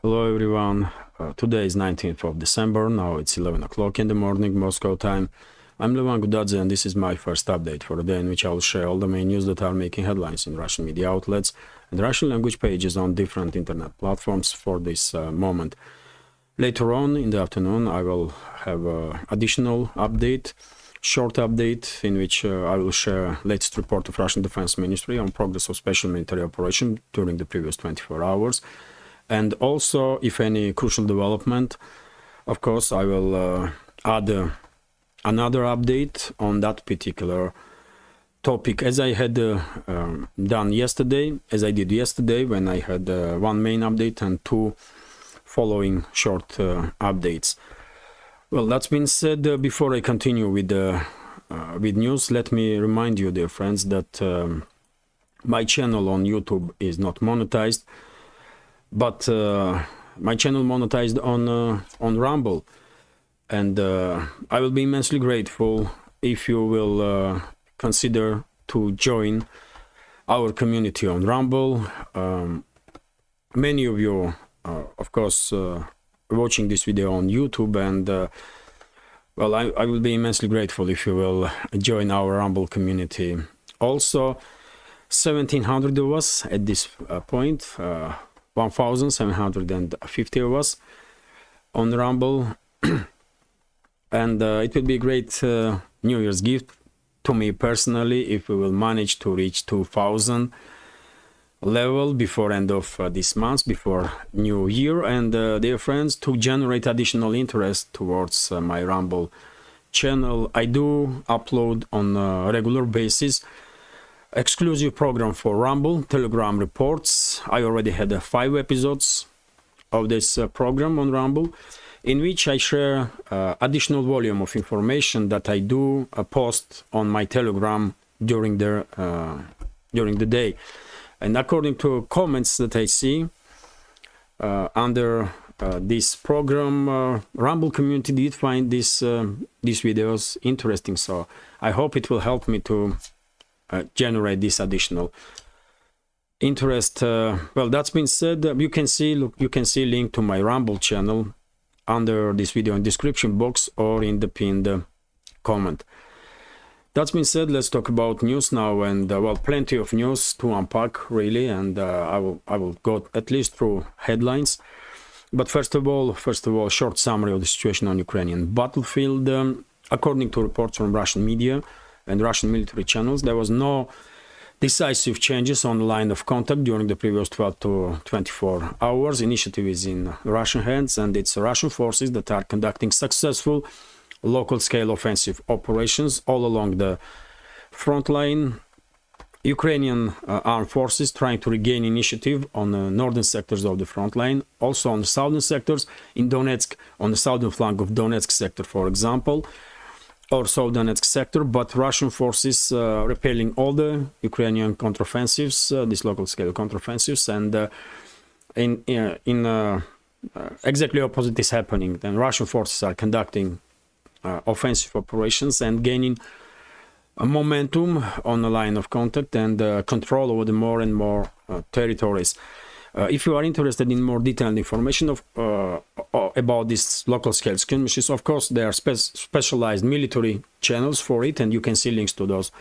Hello everyone, today is 19th of December, now it's 11 o'clock in the morning, Moscow time. I'm Levan Gudadze and this is my first update for the day in which I will share all the main news that are making headlines in Russian media outlets and Russian language pages on different internet platforms for this moment. Later on in the afternoon I will have an additional update, short update in which I will share latest report of Russian Defense Ministry on progress of special military operation during the previous 24 hours. And also, if any crucial development, of course, I will add another update on that particular topic, as I had done yesterday, as I did yesterday when I had one main update and two following short updates. Well, that's been said. Before I continue with news, let me remind you, dear friends, that my channel on YouTube is not monetized. But my channel monetized on Rumble, and I will be immensely grateful if you will consider to join our community on Rumble. Many of you, of course, watching this video on YouTube, and well, I will be immensely grateful if you will join our Rumble community. Also, 1,700 of us at this point. 1,750 of us on Rumble, and it will be a great New Year's gift to me personally if we will manage to reach 2,000 level before end of this month, before New Year. And dear friends, to generate additional interest towards my Rumble channel, I do upload on a regular basis exclusive program for Rumble, Telegram reports. I already had 5 episodes of this program on Rumble, in which I share additional volume of information that I do post on my Telegram during the day. And according to comments that I see under this program, Rumble community did find these videos interesting. So I hope it will help me to generate this additional interest. Well, that's been said. You can see link to my Rumble channel under this video in description box or in the pinned comment. That's been said. Let's talk about news now, and well, plenty of news to unpack really, and I will go at least through headlines. But first of all, short summary of the situation on Ukrainian battlefield. According to reports from Russian media and Russian military channels, there was no decisive changes on the line of contact during the previous 12 to 24 hours. Initiative is in Russian hands, and it's Russian forces that are conducting successful local-scale offensive operations all along the front line. Ukrainian armed forces trying to regain initiative on the northern sectors of the front line, also on the southern sectors in Donetsk, on the southern flank of Donetsk sector, for example, or South Donetsk sector, but Russian forces repelling all the Ukrainian counteroffensives, these local-scale counteroffensives, and exactly opposite is happening. Then Russian forces are conducting offensive operations and gaining a momentum on the line of contact and control over the more and more territories. If you are interested in more detailed information about these local-scale skirmishes, of course, there are specialized military channels for it, and you can see links to those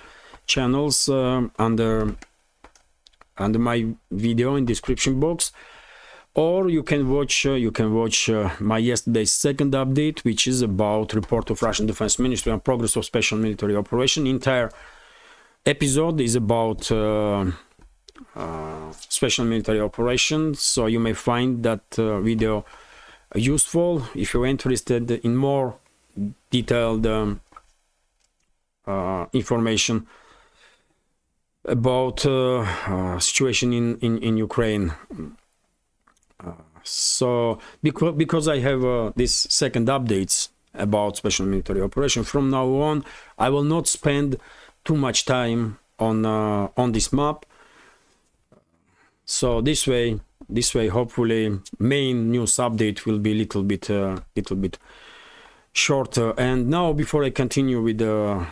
channels under my video in description box. Or you can watch my yesterday's second update, which is about report of Russian Defense Ministry on progress of special military operation. Entire episode is about special military operations, so you may find that video useful if you're interested in more detailed information about situation in Ukraine. So because I have this second updates about special military operation, from now on I will not spend too much time on this map. So this way, hopefully, main news update will be little bit shorter. And now, before I continue with the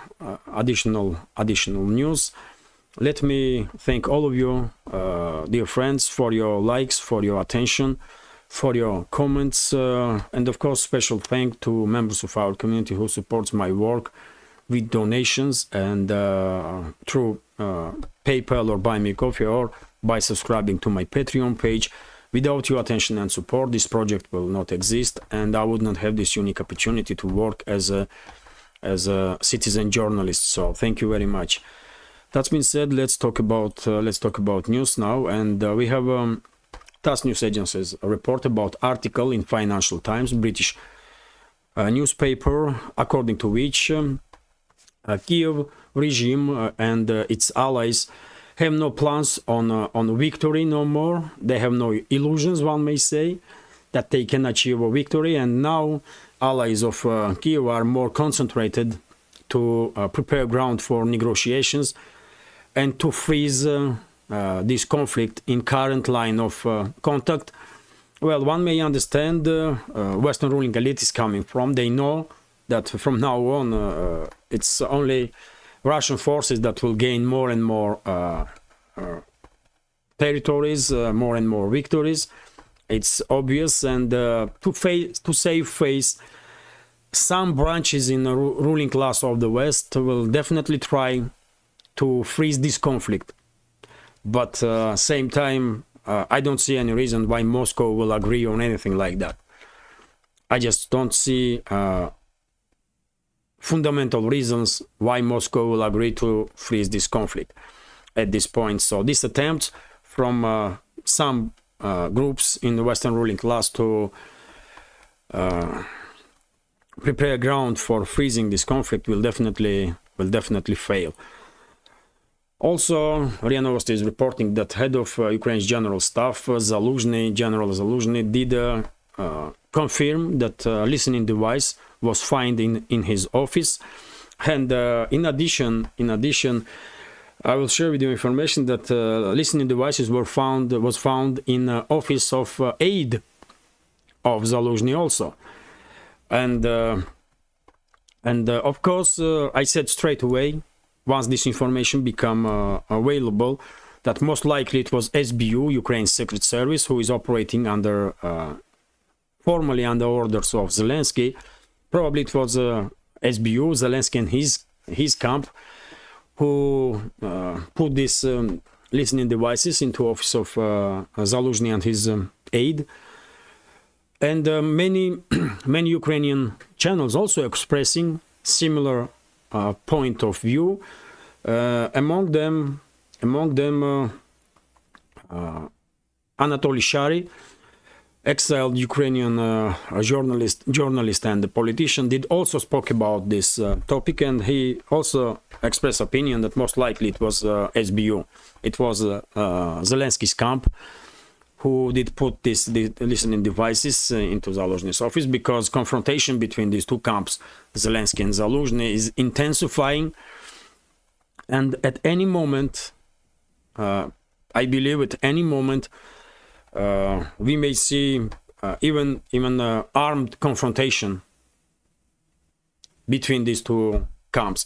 additional news, let me thank all of you, dear friends, for your likes, for your attention, for your comments, and of course special thank to members of our community who supports my work with donations and through PayPal or Buy Me Coffee or by subscribing to my Patreon page. Without your attention and support, this project will not exist, and I would not have this unique opportunity to work as a citizen journalist. So thank you very much. That's been said, let's talk about news now, and we have TASS News Agency's report about article in Financial Times, British newspaper, according to which Kiev regime and its allies have no plans on victory no more. They have no illusions, one may say, that they can achieve a victory, and now allies of Kiev are more concentrated to prepare ground for negotiations and to freeze this conflict in current line of contact. Well, one may understand Western ruling elite is coming from. They know that from now on it's only Russian forces that will gain more and more territories, more and more victories. It's obvious, and to save face, some branches in the ruling class of the West will definitely try to freeze this conflict. But same time, I don't see any reason why Moscow will agree on anything like that. I just don't see fundamental reasons why Moscow will agree to freeze this conflict at this point. So this attempt from some groups in the Western ruling class to prepare ground for freezing this conflict will definitely fail. Also, RIA Novosti is reporting that head of Ukraine's general staff, General Zaluzhny, did confirm that listening device was found in his office, and in addition, I will share with you information that listening devices was found in office of aide of Zaluzhny also, and of course I said straight away, once this information became available, that most likely it was SBU, Ukraine's secret service, who is operating under formally under orders of Zelensky. Probably it was SBU, Zelensky and his camp, who put these listening devices into office of Zaluzhny and his aide. And many Ukrainian channels also expressing similar point of view. Among them Anatoly Shary, exiled Ukrainian journalist and politician, did also spoke about this topic, and he also expressed opinion that most likely it was SBU. It was Zelensky's camp who did put the listening devices into Zaluzhny's office, because confrontation between these two camps, Zelensky and Zaluzhny, is intensifying, and at any moment, I believe at any moment, we may see even armed confrontation between these two camps.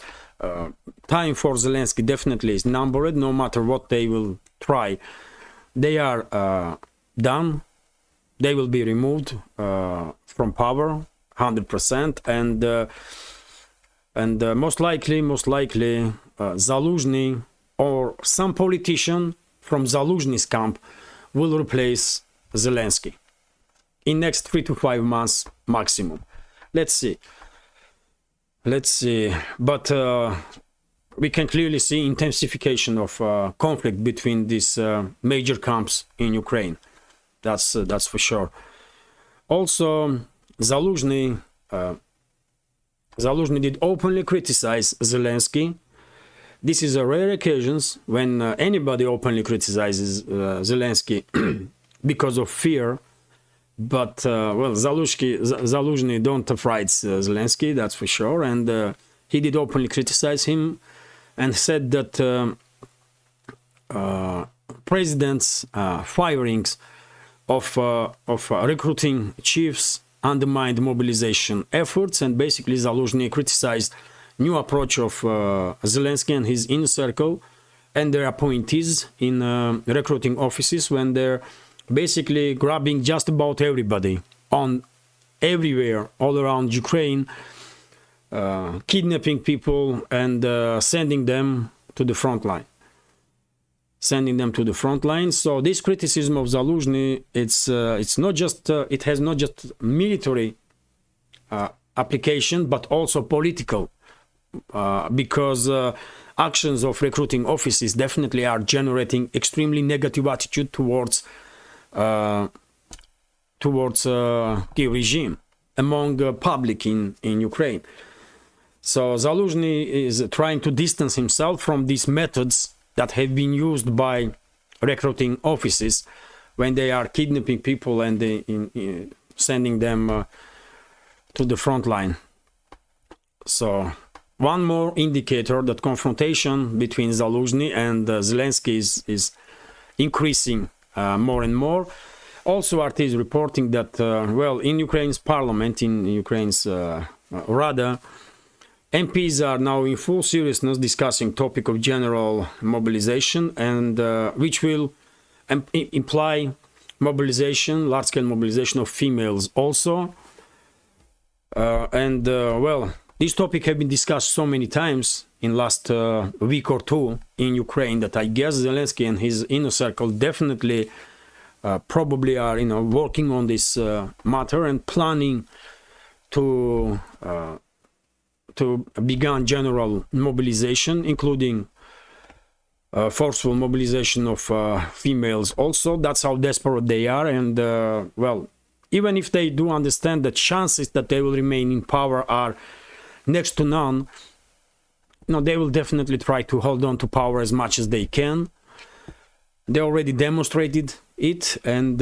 Time for Zelensky definitely is numbered. No matter what they will try, they are done. They will be removed from power 100%, and most likely Zaluzhny or some politician from Zaluzhny's camp will replace Zelensky in next 3 to 5 months maximum. Let's see. But we can clearly see intensification of conflict between these major camps in Ukraine. That's for sure. Also, Zaluzhny did openly criticize Zelensky. This is a rare occasions when anybody openly criticizes Zelensky because of fear. But well, Zaluzhny don't fright Zelensky, that's for sure, and he did openly criticize him and said that president's firings of recruiting chiefs undermined mobilization efforts, and basically Zaluzhny criticized new approach of Zelensky and his inner circle and their appointees in recruiting offices when their basically grabbing just about everybody on everywhere all around Ukraine, kidnapping people and sending them to the front line. So this criticism of Zaluzhny, it's not just it has not just military application but also political, because actions of recruiting offices definitely are generating extremely negative attitude towards Kiev regime among public in Ukraine. So Zaluzhny is trying to distance himself from these methods that have been used by recruiting offices when they are kidnapping people and sending them to the front line. So one more indicator that confrontation between Zaluzhny and Zelensky is increasing more and more. Also, RT is reporting that, well, in Ukraine's parliament, in Ukraine's Rada, MPs are now in full seriousness discussing topic of general mobilization, and which will imply mobilization, large-scale mobilization of females also. Well, this topic has been discussed so many times in last week or two in Ukraine that I guess Zelensky and his inner circle definitely probably are, working on this matter and planning to begin general mobilization, including forceful mobilization of females also. That's how desperate they are. And, well, even if they do understand that chances that they will remain in power are next to none, they will definitely try to hold on to power as much as they can. They already demonstrated it, and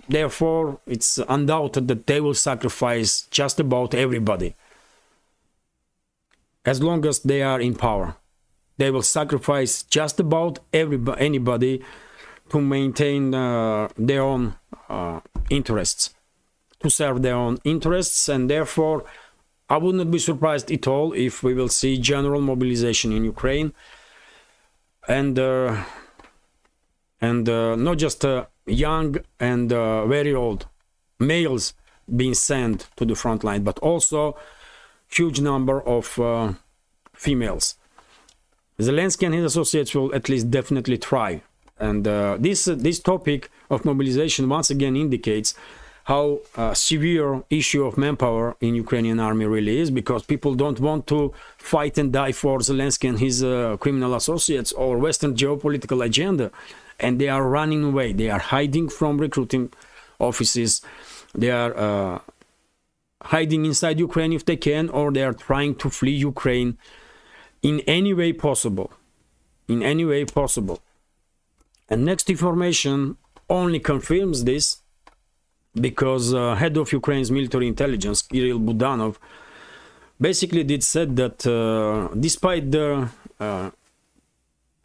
therefore it's undoubted that they will sacrifice just about everybody. As long as they are in power, they will sacrifice just about anybody to maintain their own interests, to serve their own interests, and therefore I would not be surprised at all if we will see general mobilization in Ukraine, and not just young and very old males being sent to the front line, but also huge number of females. Zelensky and his associates will at least definitely try. And this topic of mobilization once again indicates how severe issue of manpower in Ukrainian army really is, because people don't want to fight and die for Zelensky and his criminal associates or Western geopolitical agenda. And they are running away. They are hiding from recruiting offices. They are hiding inside Ukraine if they can, or they are trying to flee Ukraine in any way possible. And next information only confirms this, because head of Ukraine's military intelligence, Kirill Budanov, basically did said that despite the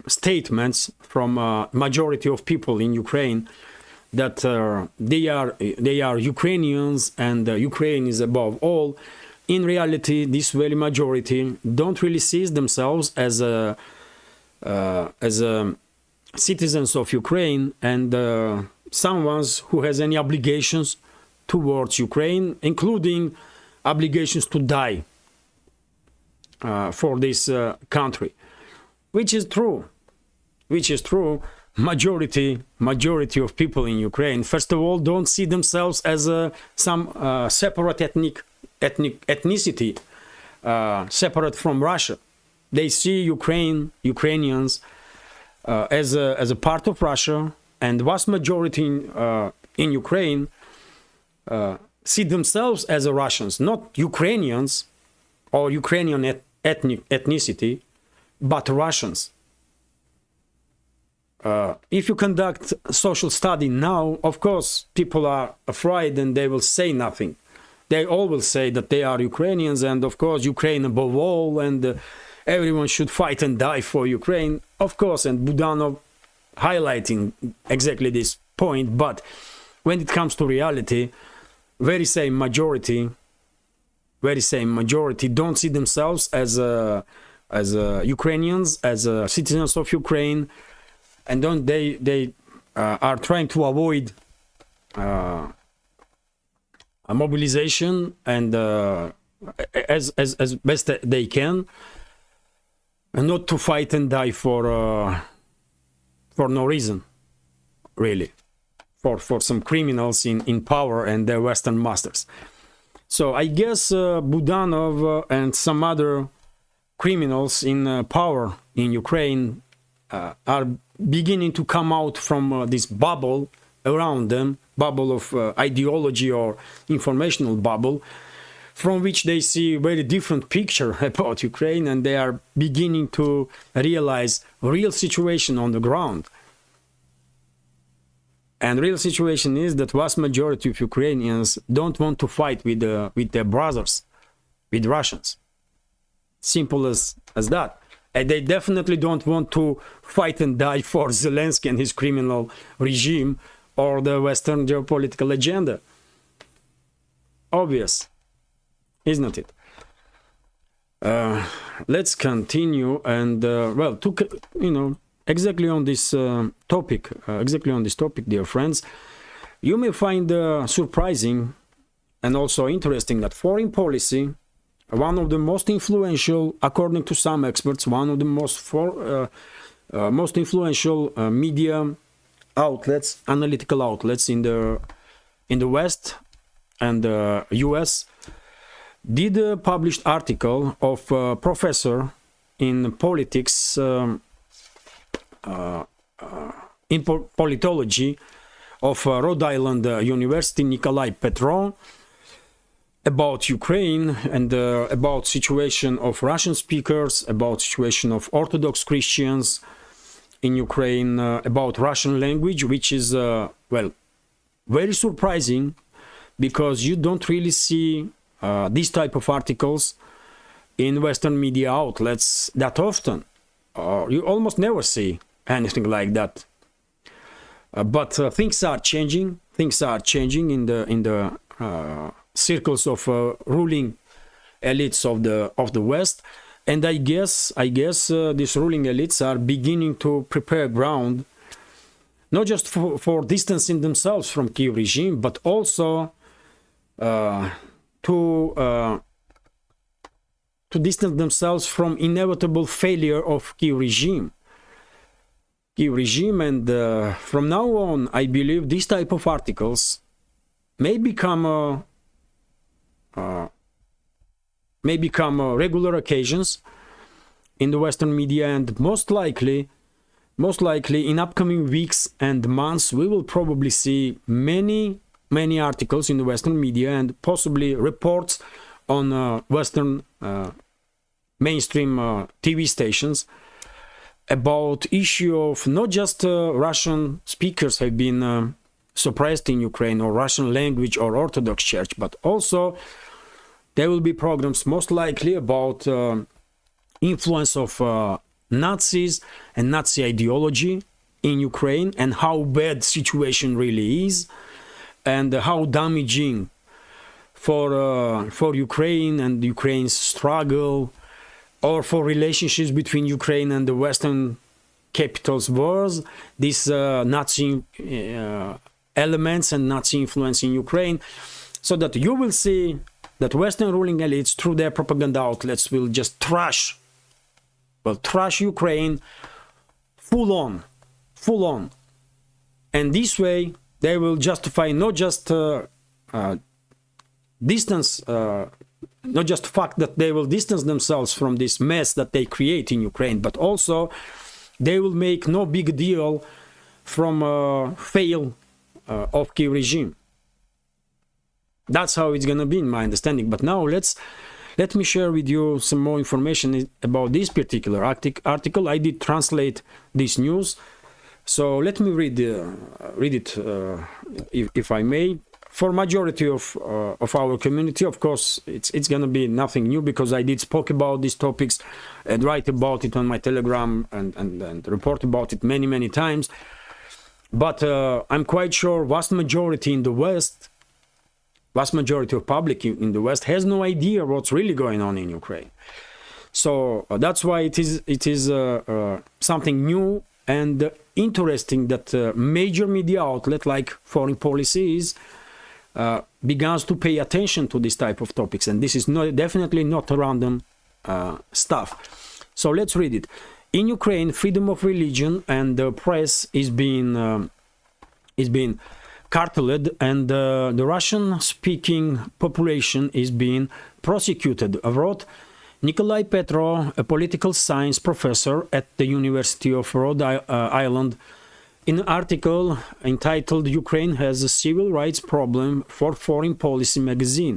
statements from majority of people in Ukraine that they are Ukrainians and Ukraine is above all, in reality this very majority don't really see themselves as citizens of Ukraine and someone who has any obligations towards Ukraine, including obligations to die for this country, which is true. Majority of people in Ukraine, first of all, don't see themselves as some separate ethnicity, separate from Russia. They see Ukrainians as a part of Russia, and vast majority in Ukraine see themselves as Russians, not Ukrainians or Ukrainian ethnicity, but Russians. If you conduct social study now, of course, people are afraid and they will say nothing. They all will say that they are Ukrainians and, of course, Ukraine above all, and everyone should fight and die for Ukraine, of course, and Budanov highlighting exactly this point. But when it comes to reality, very same majority don't see themselves as Ukrainians, as citizens of Ukraine, and don't they are trying to avoid a mobilization and as best they can, and not to fight and die for no reason, really, for some criminals in power and their Western masters. So I guess Budanov and some other criminals in power in Ukraine are beginning to come out from this bubble around them, bubble of ideology or informational bubble, from which they see a very different picture about Ukraine, and they are beginning to realize real situation on the ground. And real situation is that vast majority of Ukrainians don't want to fight with their brothers, with Russians. Simple as that. And they definitely don't want to fight and die for Zelensky and his criminal regime or the Western geopolitical agenda. Obvious, isn't it? Let's continue and well, exactly on this topic, dear friends, you may find surprising and also interesting that foreign policy, one of the most influential, according to some experts, one of the most influential media outlets, analytical outlets in the West and US, did a published article of a professor in politics, in politology of Rhode Island University, Nikolai Petro, about Ukraine and about situation of Russian speakers, about situation of Orthodox Christians in Ukraine, about Russian language, which is, well, very surprising because you don't really see these type of articles in Western media outlets that often. You almost never see anything like that. But things are changing. Things are changing in the circles of ruling elites of the West, and I guess these ruling elites are beginning to prepare ground, not just for distancing themselves from Kiev regime, but also to distance themselves from inevitable failure of Kiev regime. And from now on, I believe these type of articles may become regular occasions in the Western media, and most likely in upcoming weeks and months we will probably see many articles in the Western media and possibly reports on Western mainstream TV stations about issue of not just Russian speakers have been suppressed in Ukraine, or Russian language or Orthodox Church, but also there will be programs most likely about influence of Nazis and Nazi ideology in Ukraine, and how bad situation really is, and how damaging for Ukraine and Ukraine's struggle, or for relationships between Ukraine and the Western capitals was these Nazi elements and Nazi influence in Ukraine, so that you will see that Western ruling elites, through their propaganda outlets, will just trash Ukraine full on. And this way, they will justify not just distance, not just the fact that they will distance themselves from this mess that they create in Ukraine, but also they will make no big deal from fail of Kiev regime. That's how it's gonna be in my understanding. But now let me share with you some more information about this particular article. I did translate this news, so let me read it if I may. For majority of our community, of course, it's gonna be nothing new, because I did spoke about these topics and write about it on my Telegram and report about it many times. But I'm quite sure vast majority in the West, vast majority of public in the West has no idea what's really going on in Ukraine. So that's why it is something new and interesting that major media outlet like Foreign Policies begins to pay attention to this type of topics, and this is definitely not random stuff. So let's read it. In Ukraine, freedom of religion and the press is being curtailed, and the Russian-speaking population is being prosecuted, wrote Nikolai Petro, a political science professor at the University of Rhode Island, in an article entitled "Ukraine has a Civil Rights Problem" for Foreign Policy magazine.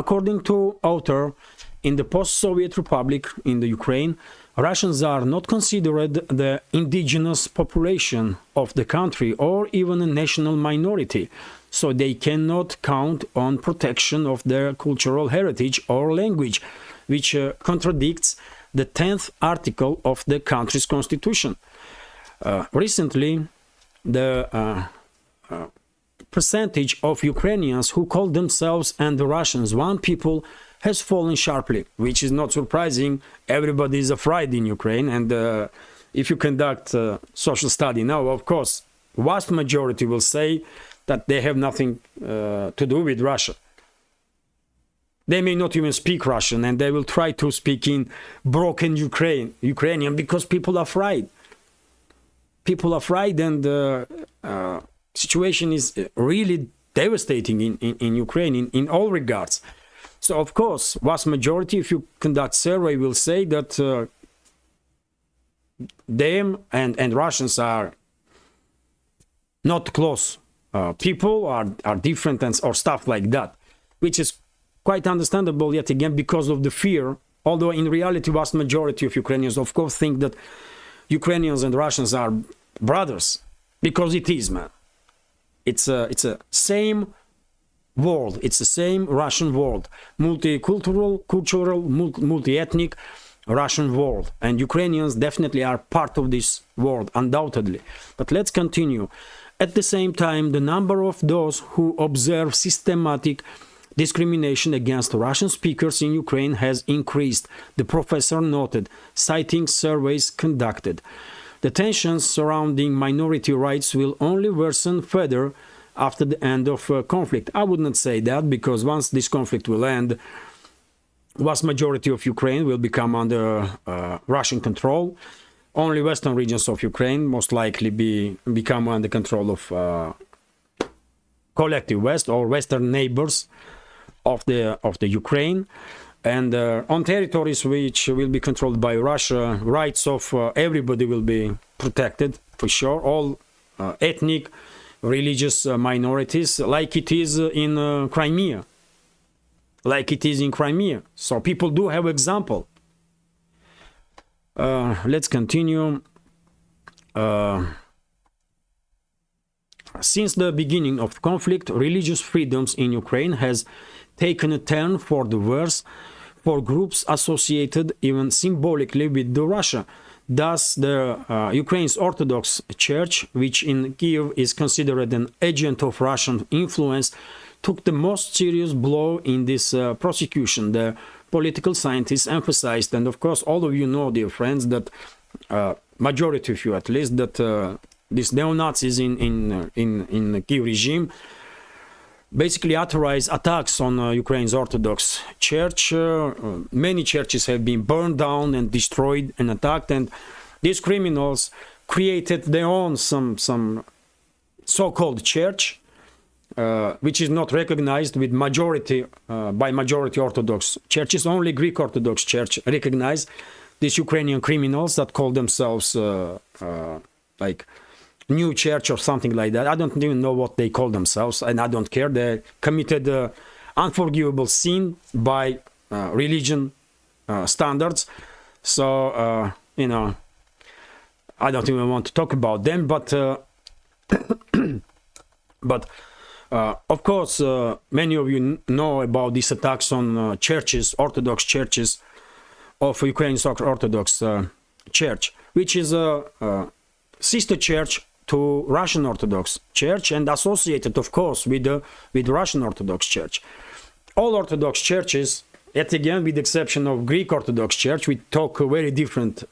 According to author, in the post-Soviet Republic in the Ukraine, Russians are not considered the indigenous population of the country or even a national minority, so they cannot count on protection of their cultural heritage or language, which contradicts the 10th article of the country's constitution. Recently, the percentage of Ukrainians who call themselves and the Russians one people has fallen sharply, which is not surprising. Everybody is afraid in Ukraine, and if you conduct social study now, of course, vast majority will say that they have nothing to do with Russia. They may not even speak Russian, and they will try to speak in broken Ukrainian, because people are afraid. People are afraid, and the situation is really devastating in Ukraine in all regards. So, of course, vast majority, if you conduct survey, will say that them and Russians are not close people, are different, or stuff like that, which is quite understandable, yet again, because of the fear. Although in reality, vast majority of Ukrainians, of course, think that Ukrainians and Russians are brothers, because it is, man. It's a same world. It's the same Russian world, multicultural, multi-ethnic Russian world, and Ukrainians definitely are part of this world, undoubtedly. But let's continue. At the same time, the number of those who observe systematic discrimination against Russian speakers in Ukraine has increased, the professor noted, citing surveys conducted. The tensions surrounding minority rights will only worsen further after the end of conflict. I would not say that, because once this conflict will end, vast majority of Ukraine will become under Russian control. Only western regions of Ukraine most likely become under control of collective West or Western neighbors of the Ukraine. And on territories which will be controlled by Russia, rights of everybody will be protected, for sure. All ethnic, religious minorities, like it is in Crimea. So people do have example. Let's continue. Since the beginning of conflict, religious freedoms in Ukraine has taken a turn for the worse for groups associated even symbolically with Russia. Thus, the Ukraine's Orthodox Church, which in Kiev is considered an agent of Russian influence, took the most serious blow in this prosecution. The political scientists emphasized, and of course all of you know, dear friends, that majority of you at least, that these neo-Nazis in Kiev regime basically authorized attacks on Ukraine's Orthodox Church. Many churches have been burned down and destroyed and attacked, and these criminals created their own some so-called church, which is not recognized with majority by majority Orthodox churches. Only Greek Orthodox Church recognize these Ukrainian criminals that call themselves like New Church or something like that. I don't even know what they call themselves, and I don't care. They committed unforgivable sin by religion standards. So, you know, I don't even want to talk about them, but of course, many of you know about these attacks on churches, Orthodox churches of Ukraine's Orthodox Church, which is a sister church to Russian Orthodox Church and associated, of course, with Russian Orthodox Church. All Orthodox churches, yet again, with the exception of Greek Orthodox Church, we talk a very different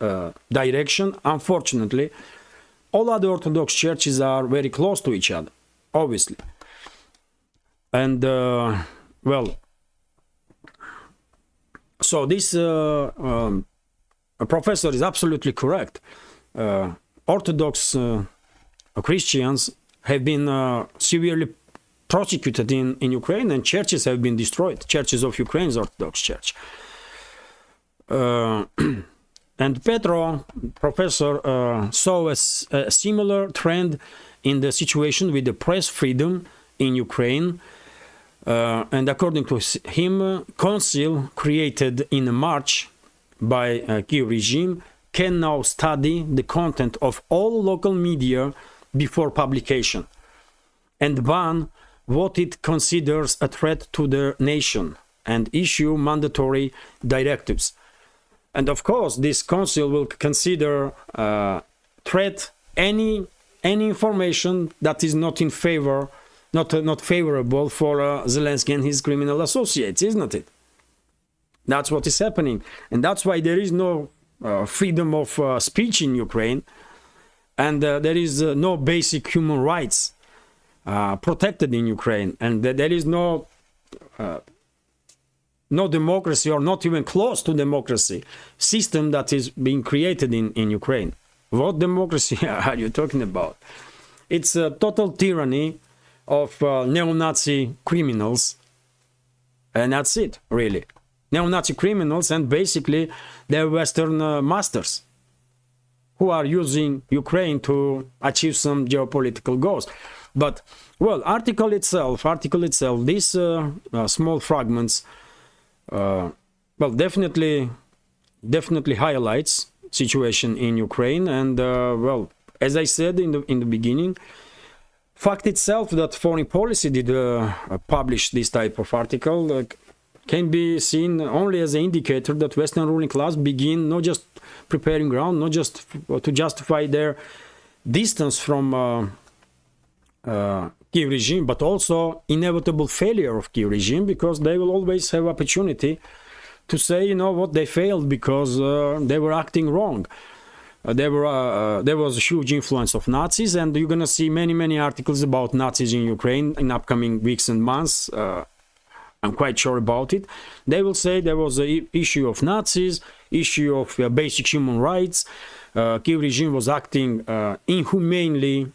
direction. Unfortunately, all other Orthodox churches are very close to each other, obviously. And well, so this professor is absolutely correct. Orthodox Christians have been severely prosecuted in Ukraine, and churches have been destroyed, churches of Ukraine's Orthodox Church. And Petro, professor, saw a similar trend in the situation with the press freedom in Ukraine. And according to him, council created in March by Kiev regime can now study the content of all local media before publication and ban what it considers a threat to the nation and issue mandatory directives. And of course, this council will consider threat any information that is not in favor, not favorable for Zelensky and his criminal associates, isn't it? That's what is happening, and that's why there is no freedom of speech in Ukraine, and there is no basic human rights protected in Ukraine, and there is no democracy, or not even close to democracy system that is being created in Ukraine. What democracy are you talking about? It's a total tyranny of neo-Nazi criminals, and that's it, really. Neo-Nazi criminals and basically their Western masters who are using Ukraine to achieve some geopolitical goals. But, well, article itself, these small fragments, well, definitely highlights situation in Ukraine, and well, as I said in the beginning, fact itself that foreign policy did publish this type of article can be seen only as an indicator that Western ruling class begin not just preparing ground, not just to justify their distance from Kiev regime, but also inevitable failure of Kiev regime, because they will always have opportunity to say, you know what, they failed because they were acting wrong. There was a huge influence of Nazis, and you're gonna see many articles about Nazis in Ukraine in upcoming weeks and months. I'm quite sure about it. They will say there was an issue of Nazis, issue of basic human rights. Kiev regime was acting inhumanely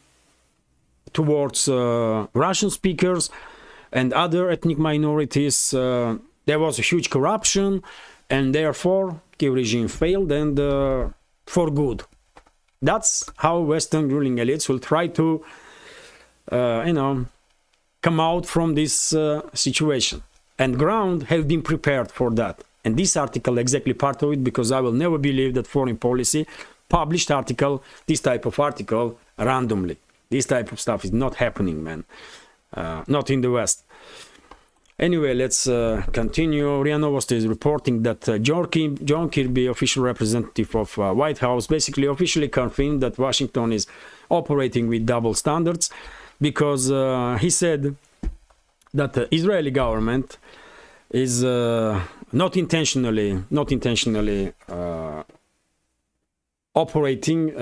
towards Russian speakers and other ethnic minorities. There was a huge corruption, and therefore Kiev regime failed, and for good. That's how Western ruling elites will try to, come out from this situation. And ground have been prepared for that. And this article exactly part of it, because I will never believe that foreign policy published article, this type of article, randomly. This type of stuff is not happening, man. Not in the West. Anyway, let's continue. RIA Novosti is reporting that John Kirby, official representative of White House, basically officially confirmed that Washington is operating with double standards, because he said that the Israeli government is not intentionally operating,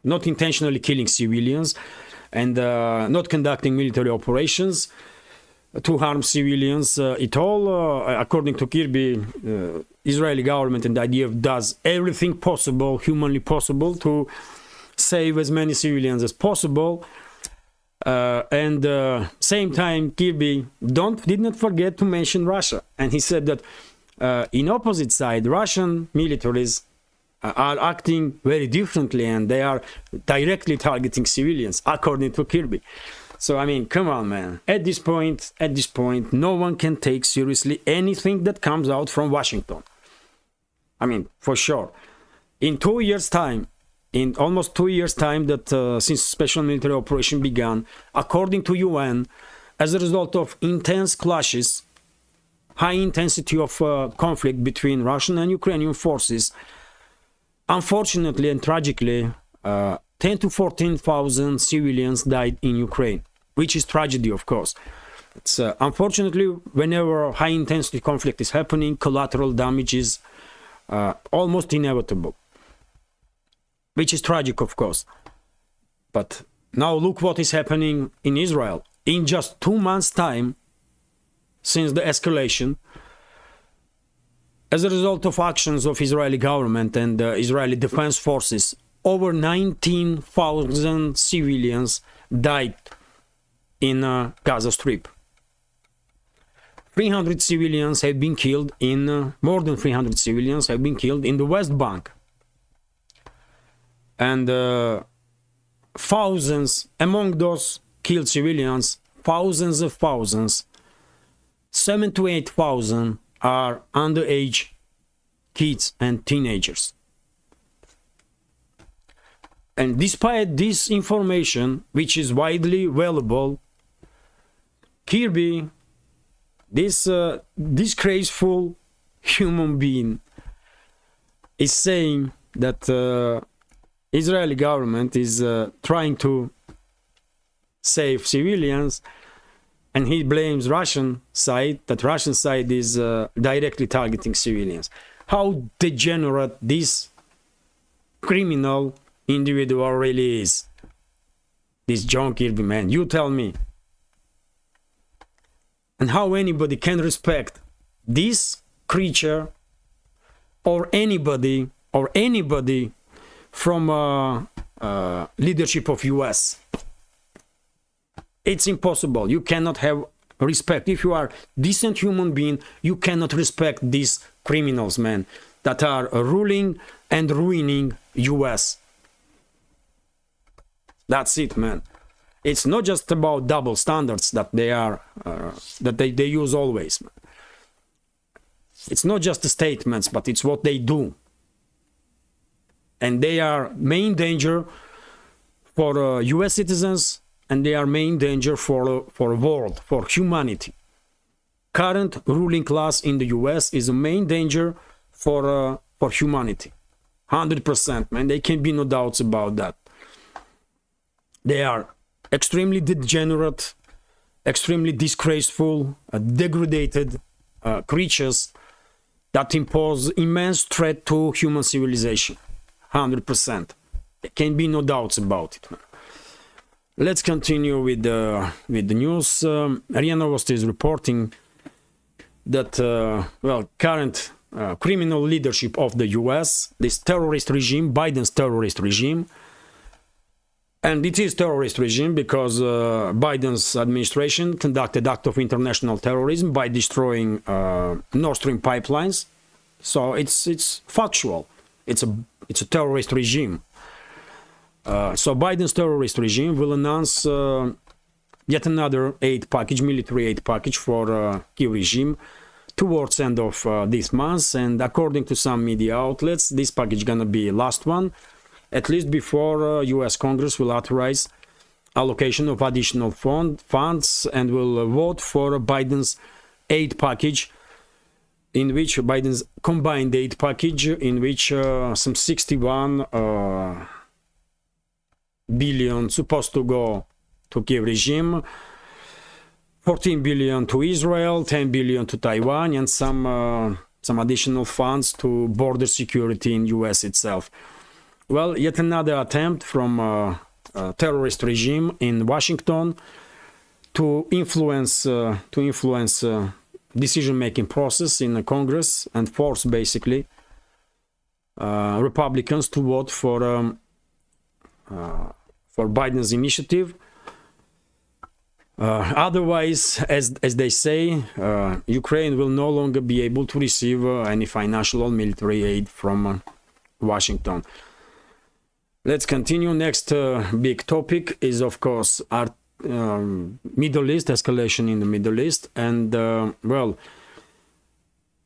not intentionally killing civilians, and not conducting military operations to harm civilians at all. According to Kirby, Israeli government and the IDF does everything possible, humanly possible, to save as many civilians as possible. And same time, Kirby did not forget to mention Russia, and he said that in opposite side, Russian militaries are acting very differently, and they are directly targeting civilians, according to Kirby. So I mean, come on, man. At this point, no one can take seriously anything that comes out from Washington. I mean, for sure. In 2 years' time, in almost 2 years' time that since special military operation began, according to UN, as a result of intense clashes, high intensity of conflict between Russian and Ukrainian forces, unfortunately and tragically, 10 to 14,000 civilians died in Ukraine, which is tragedy, of course. It's unfortunately, whenever high intensity conflict is happening, collateral damage is almost inevitable, which is tragic, of course. But now look what is happening in Israel. In just 2 months' time, since the escalation, as a result of actions of Israeli government and Israeli defense forces, over 19,000 civilians died in Gaza Strip. 300 civilians have been killed in, more than 300 civilians have been killed in the West Bank. And thousands, among those killed civilians, thousands of thousands, 7,000 to 8,000 are underage kids and teenagers. And despite this information, which is widely available, Kirby, this disgraceful human being, is saying that Israeli government is trying to save civilians, and he blames Russian side, that Russian side is directly targeting civilians. How degenerate this criminal individual really is. This John Kirby man, you tell me. And how anybody can respect this creature or anybody from leadership of US. It's impossible. You cannot have respect. If you are decent human being, you cannot respect these criminals, man, that are ruling and ruining US. That's it, man. It's not just about double standards that they are they use always. It's not just the statements, but it's what they do. And they are main danger for US citizens, and they are main danger for world, for humanity. Current ruling class in the US is a main danger for humanity. 100%, man. There can be no doubts about that. They are extremely degenerate, extremely disgraceful, degraded creatures that impose immense threat to human civilization. 100%. There can be no doubts about it, man. Let's continue with the news. RIA Novosti is reporting that current criminal leadership of the US, this terrorist regime, Biden's terrorist regime, and it is terrorist regime because Biden's administration conducted act of international terrorism by destroying Nord Stream pipelines. So it's factual. It's a terrorist regime. So Biden's terrorist regime will announce yet another military aid package for Kyiv regime towards end of this month. And according to some media outlets, this package gonna be last one, at least before US Congress will authorize allocation of additional funds and will vote for Biden's aid package, in which Biden's combined aid package, in which some 61 billion supposed to go to Kyiv regime, 14 billion to Israel, 10 billion to Taiwan, and some additional funds to border security in US itself. Well, yet another attempt from a terrorist regime in Washington to influence decision-making process in the Congress and force basically Republicans to vote for Biden's initiative. Otherwise, as they say, Ukraine will no longer be able to receive any financial or military aid from Washington. Let's continue. Next big topic is, of course, our Middle East, escalation in the Middle East. And,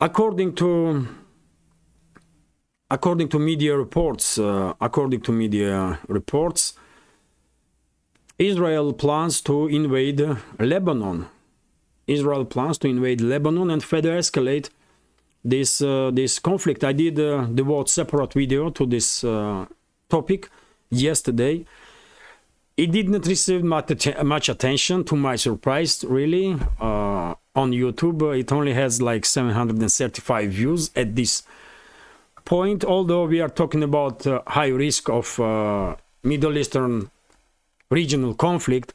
according to media reports, Israel plans to invade Lebanon. And further escalate this conflict. I did devote separate video to this topic yesterday. It did not receive much attention, to my surprise, really. On YouTube, it only has like 735 views at this point, although we are talking about high risk of Middle Eastern regional conflict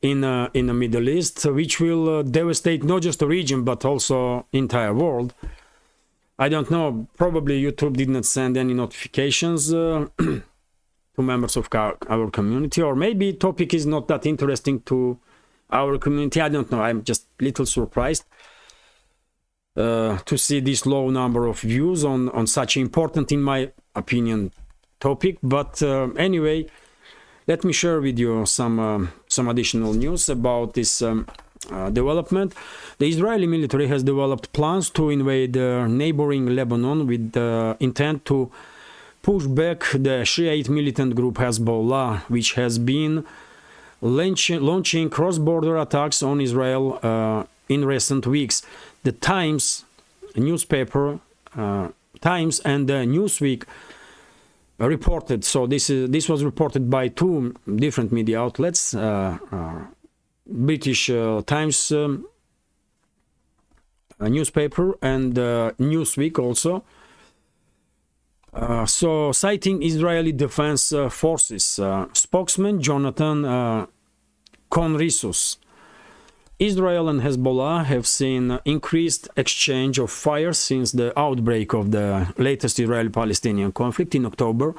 in the Middle East, which will devastate not just the region but also entire world. I don't know, probably YouTube did not send any notifications to members of our community, or maybe topic is not that interesting to our community. I don't know. I'm just a little surprised to see this low number of views on such important, in my opinion, topic. But anyway, let me share with you some additional news about this development. The Israeli military has developed plans to invade neighboring Lebanon with the intent to push back the Shiite militant group Hezbollah, which has been launching cross-border attacks on Israel in recent weeks. The Times newspaper, Times and Newsweek reported. So this was reported by two different media outlets, British Times newspaper and Newsweek also. So citing Israeli Defense Forces spokesman Jonathan Conrisus, Israel and Hezbollah have seen increased exchange of fire since the outbreak of the latest Israeli-Palestinian conflict in October,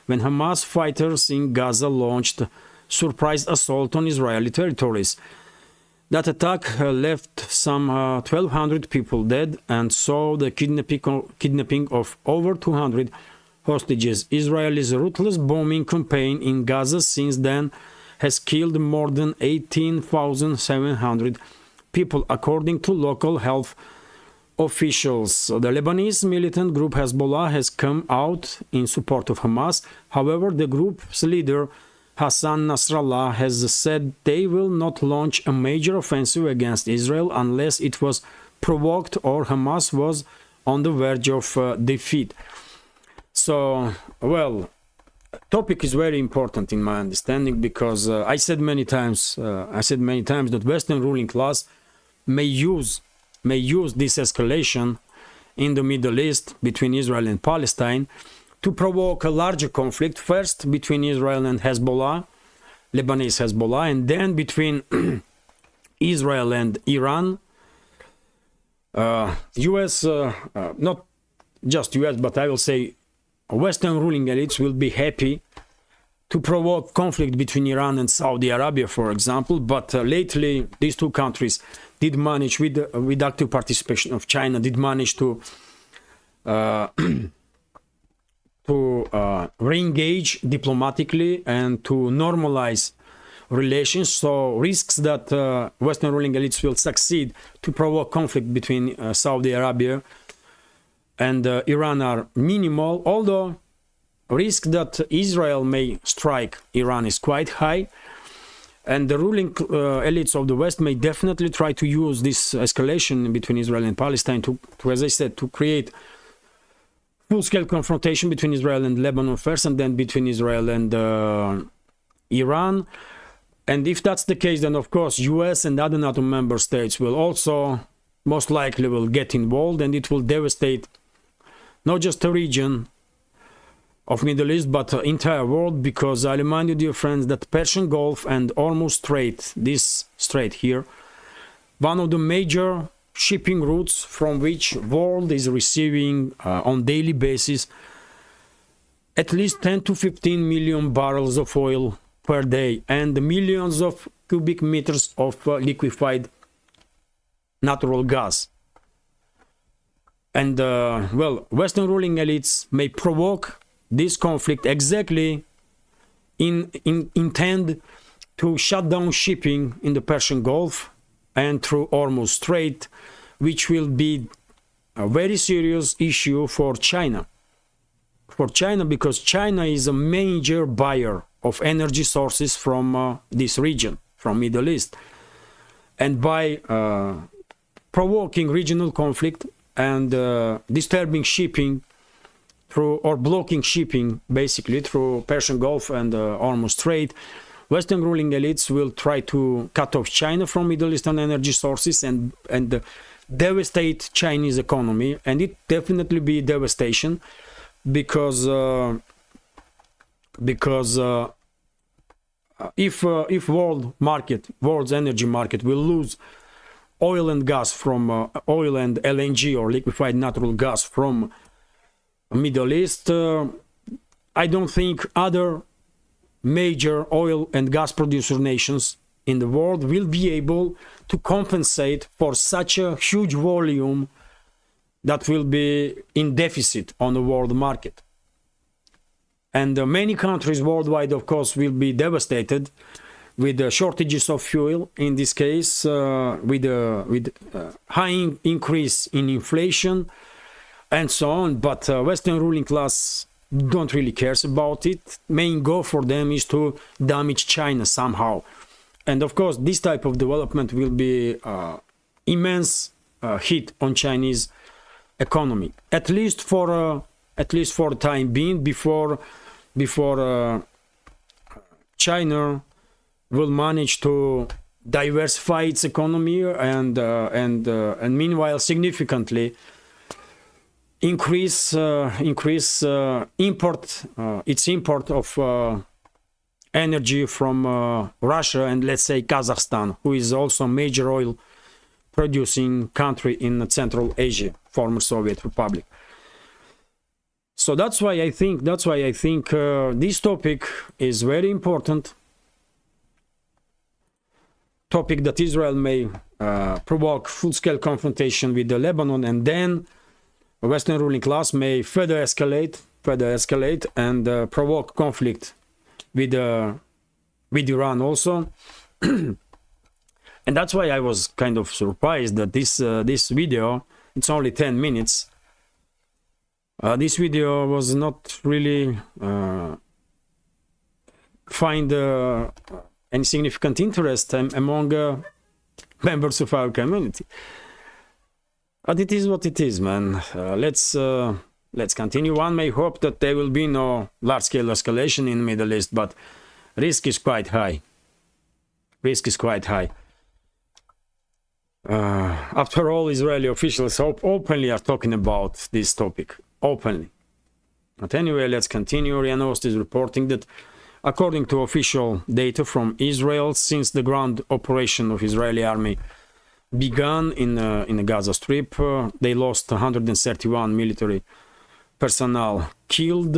when Hamas fighters in Gaza launched surprise assault on Israeli territories. That attack left some 1,200 people dead and saw the kidnapping of over 200 hostages. Israel's ruthless bombing campaign in Gaza since then has killed more than 18,700 people, according to local health officials. The Lebanese militant group Hezbollah has come out in support of Hamas. However, the group's leader Hassan Nasrallah has said they will not launch a major offensive against Israel unless it was provoked or Hamas was on the verge of defeat. So, well, topic is very important in my understanding, because I said many times that Western ruling class may use this escalation in the Middle East between Israel and Palestine to provoke a larger conflict, first between Israel and Hezbollah, Lebanese Hezbollah, and then between Israel and Iran. US, not just US, but I will say Western ruling elites will be happy to provoke conflict between Iran and Saudi Arabia, for example. But lately, these two countries did manage, with active participation of China, did manage to re-engage diplomatically and to normalize relations. So risks that Western ruling elites will succeed to provoke conflict between Saudi Arabia and Iran are minimal, although risk that Israel may strike Iran is quite high. And the ruling elites of the West may definitely try to use this escalation between Israel and Palestine to, as I said, to create full-scale confrontation between Israel and Lebanon first, and then between Israel and Iran. And if that's the case, then of course US and other NATO member states will also most likely will get involved, and it will devastate not just the region of Middle East but the entire world, because I remind you, dear friends, that Persian Gulf and Hormuz Strait, this strait here, one of the major shipping routes from which world is receiving on daily basis at least 10 to 15 million barrels of oil per day and millions of cubic meters of liquefied natural gas. And well, Western ruling elites may provoke this conflict exactly intend to shut down shipping in the Persian Gulf and through Hormuz Strait, which will be a very serious issue for China. For China, because China is a major buyer of energy sources from this region, from Middle East. And by provoking regional conflict and disturbing shipping through, or blocking shipping basically through Persian Gulf and Hormuz Strait, Western ruling elites will try to cut off China from Middle Eastern energy sources and devastate Chinese economy. And it definitely be devastation, because if world's energy market will lose oil and gas from oil and LNG or liquefied natural gas from Middle East, I don't think other major oil and gas producer nations in the world will be able to compensate for such a huge volume that will be in deficit on the world market. And many countries worldwide, of course, will be devastated with the shortages of fuel, in this case, with high increase in inflation and so on. But Western ruling class don't really cares about it. Main goal for them is to damage China somehow. And of course, this type of development will be immense hit on Chinese economy, at least for the time being, before China will manage to diversify its economy and meanwhile significantly increase its import of energy from Russia and, let's say, Kazakhstan, who is also a major oil producing country in Central Asia, former Soviet Republic. So that's why I think this topic is very important. Topic that Israel may provoke full-scale confrontation with the Lebanon, and then the Western ruling class may further escalate and provoke conflict with Iran also. And that's why I was kind of surprised that this video, it's only 10 minutes. This video was not really find any significant interest among members of our community. But it is what it is, man. Let's continue. One may hope that there will be no large-scale escalation in the Middle East, but risk is quite high. After all, Israeli officials openly are talking about this topic. Openly. But anyway, let's continue. RIA Novosti is reporting that according to official data from Israel, since the ground operation of Israeli army began in the Gaza Strip, they lost 131 military personnel killed,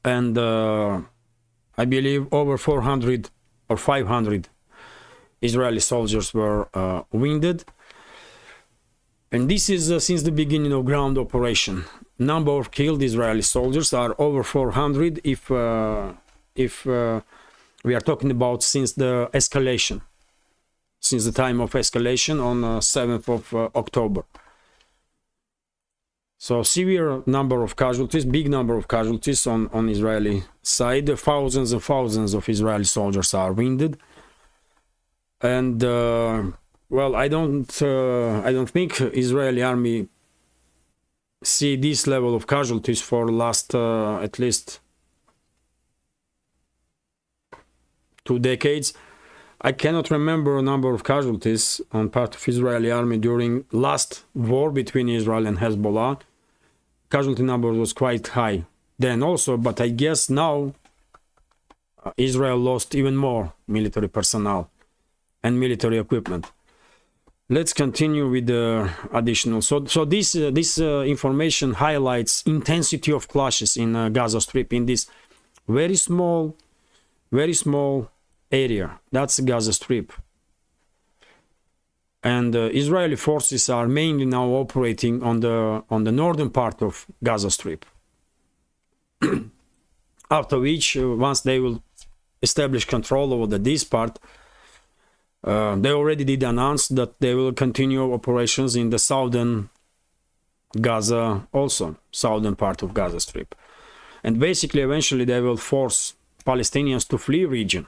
and I believe over 400 or 500 Israeli soldiers were wounded. And this is since the beginning of ground operation. Number of killed Israeli soldiers are over 400 if we are talking about since the escalation, since the time of escalation on 7th of October. So severe number of casualties, big number of casualties on Israeli side. Thousands and thousands of Israeli soldiers are wounded. And well, I don't think Israeli army see this level of casualties for last at least 2 decades. I cannot remember a number of casualties on part of Israeli army during last war between Israel and Hezbollah. Casualty number was quite high then also, but I guess now Israel lost even more military personnel and military equipment. Let's continue with the additional. So this information highlights intensity of clashes in Gaza Strip in this very small area. That's Gaza Strip. And Israeli forces are mainly now operating on the northern part of Gaza Strip. After which, once they will establish control over this part, they already did announce that they will continue operations in the southern Gaza also, southern part of Gaza Strip. And basically, eventually, they will force Palestinians to flee region.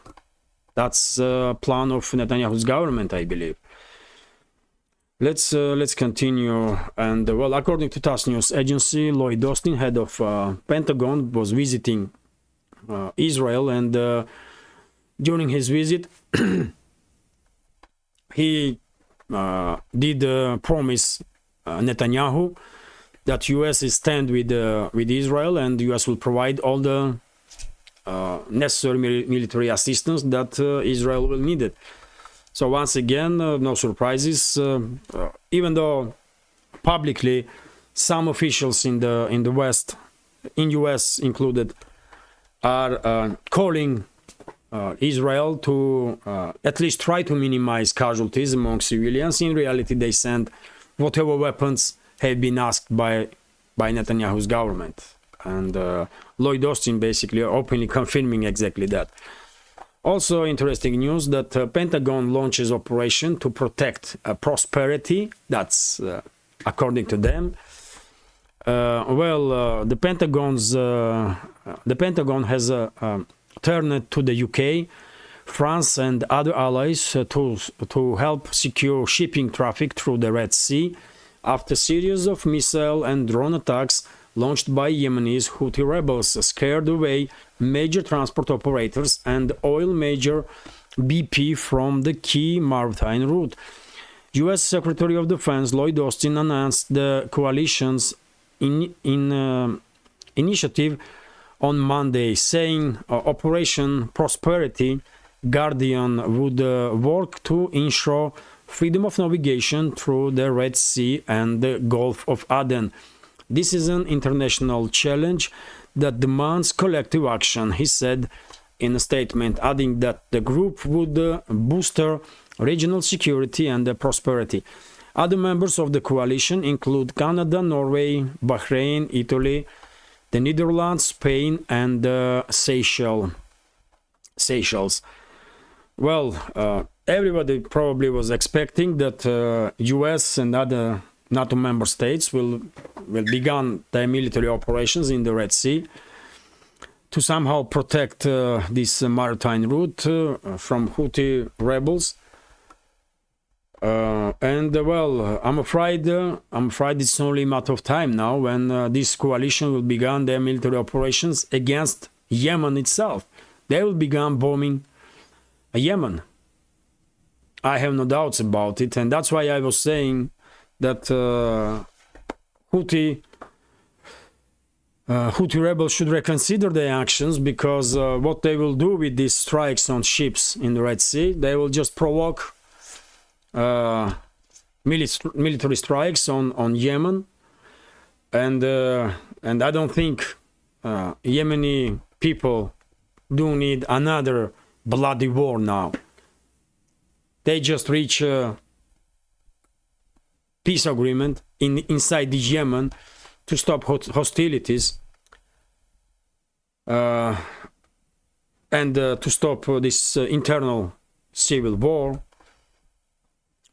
That's a plan of Netanyahu's government, I believe. Let's continue. And well, according to TASS news agency, Lloyd Austin, head of Pentagon, was visiting Israel, and during his visit, he did promise Netanyahu that U.S. is stand with Israel, and U.S. will provide all the necessary military assistance that Israel will need it. So once again, no surprises. Even though publicly some officials in the West, in US included, are calling Israel to at least try to minimize casualties among civilians. In reality, they send whatever weapons have been asked by Netanyahu's government. And Lloyd Austin basically openly confirming exactly that. Also interesting news that Pentagon launches operation to protect prosperity. That's according to them. The Pentagon has turned to the UK, France, and other allies to help secure shipping traffic through the Red Sea after a series of missile and drone attacks launched by Yemenis Houthi rebels scared away major transport operators and oil major BP from the key maritime route. U.S. Secretary of Defense Lloyd Austin announced the coalition's initiative on Monday, saying Operation Prosperity Guardian would work to ensure freedom of navigation through the Red Sea and the Gulf of Aden. This is an international challenge that demands collective action, he said in a statement, adding that the group would boost regional security and prosperity. Other members of the coalition include Canada, Norway, Bahrain, Italy, the Netherlands, Spain, and Seychelles. Well, everybody probably was expecting that US and other NATO member states will begin their military operations in the Red Sea to somehow protect this maritime route from Houthi rebels. I'm afraid it's only a matter of time now when this coalition will begin their military operations against Yemen itself. They will begin bombing Yemen. I have no doubts about it, and that's why I was saying that Houthi rebels should reconsider their actions, because what they will do with these strikes on ships in the Red Sea, they will just provoke military strikes on Yemen, and I don't think Yemeni people do need another bloody war now. They just reach a peace agreement inside the Yemen to stop hostilities and to stop this internal civil war,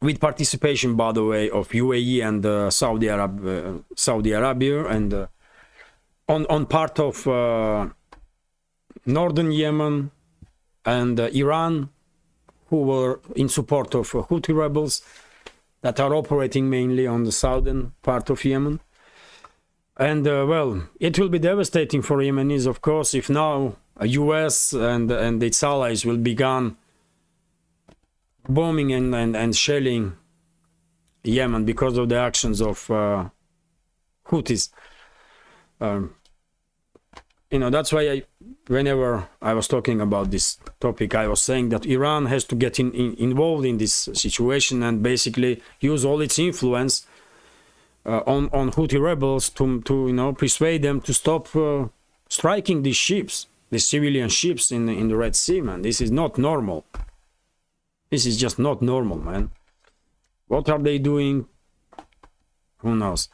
with participation, by the way, of UAE and Saudi Arabia, and on part of northern Yemen and Iran, who were in support of Houthi rebels that are operating mainly on the southern part of Yemen. And it will be devastating for Yemenis, of course, if now US and its allies will begin bombing and shelling Yemen because of the actions of Houthis. That's why whenever I was talking about this topic, I was saying that Iran has to get involved in this situation and basically use all its influence on Houthi rebels to persuade them to stop striking these ships, the civilian ships in the Red Sea, man. This is not normal. This is just not normal, man. What are they doing? Who knows?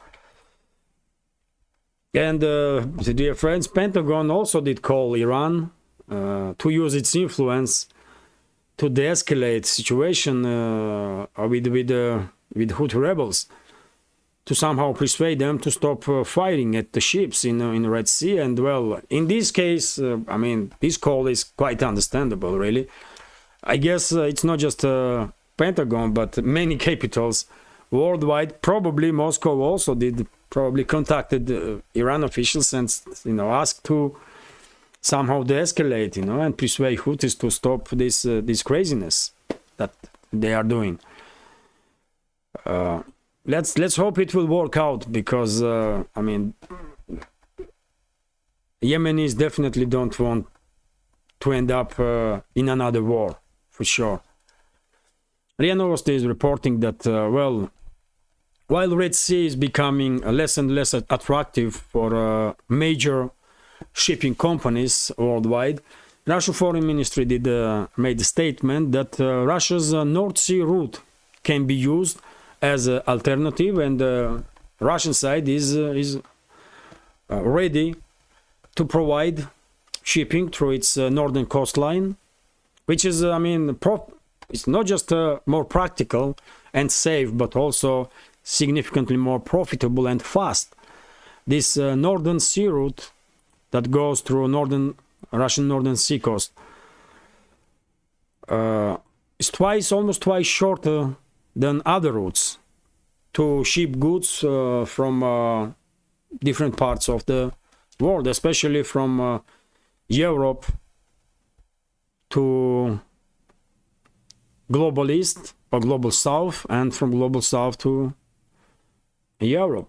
And dear friends, Pentagon also did call Iran to use its influence to de-escalate situation with Houthi rebels, to somehow persuade them to stop firing at the ships in the Red Sea. And in this case, this call is quite understandable, really. I guess it's not just Pentagon, but many capitals worldwide. Probably Moscow also probably contacted Iran officials and asked to somehow de-escalate, and persuade Houthis to stop this craziness that they are doing. Let's hope it will work out, because Yemenis definitely don't want to end up in another war, for sure. RIA Novosti is reporting that, well, while Red Sea is becoming less and less attractive for major shipping companies worldwide, Russian Foreign Ministry made a statement that Russia's North Sea route can be used as an alternative, and the Russian side is ready to provide shipping through its northern coastline, which is, I mean, it's not just more practical and safe, but also significantly more profitable and fast. This northern sea route that goes through Russian northern sea coast is almost twice shorter than other routes to ship goods from different parts of the world, especially from Europe to global east or global south, and from global south to Europe.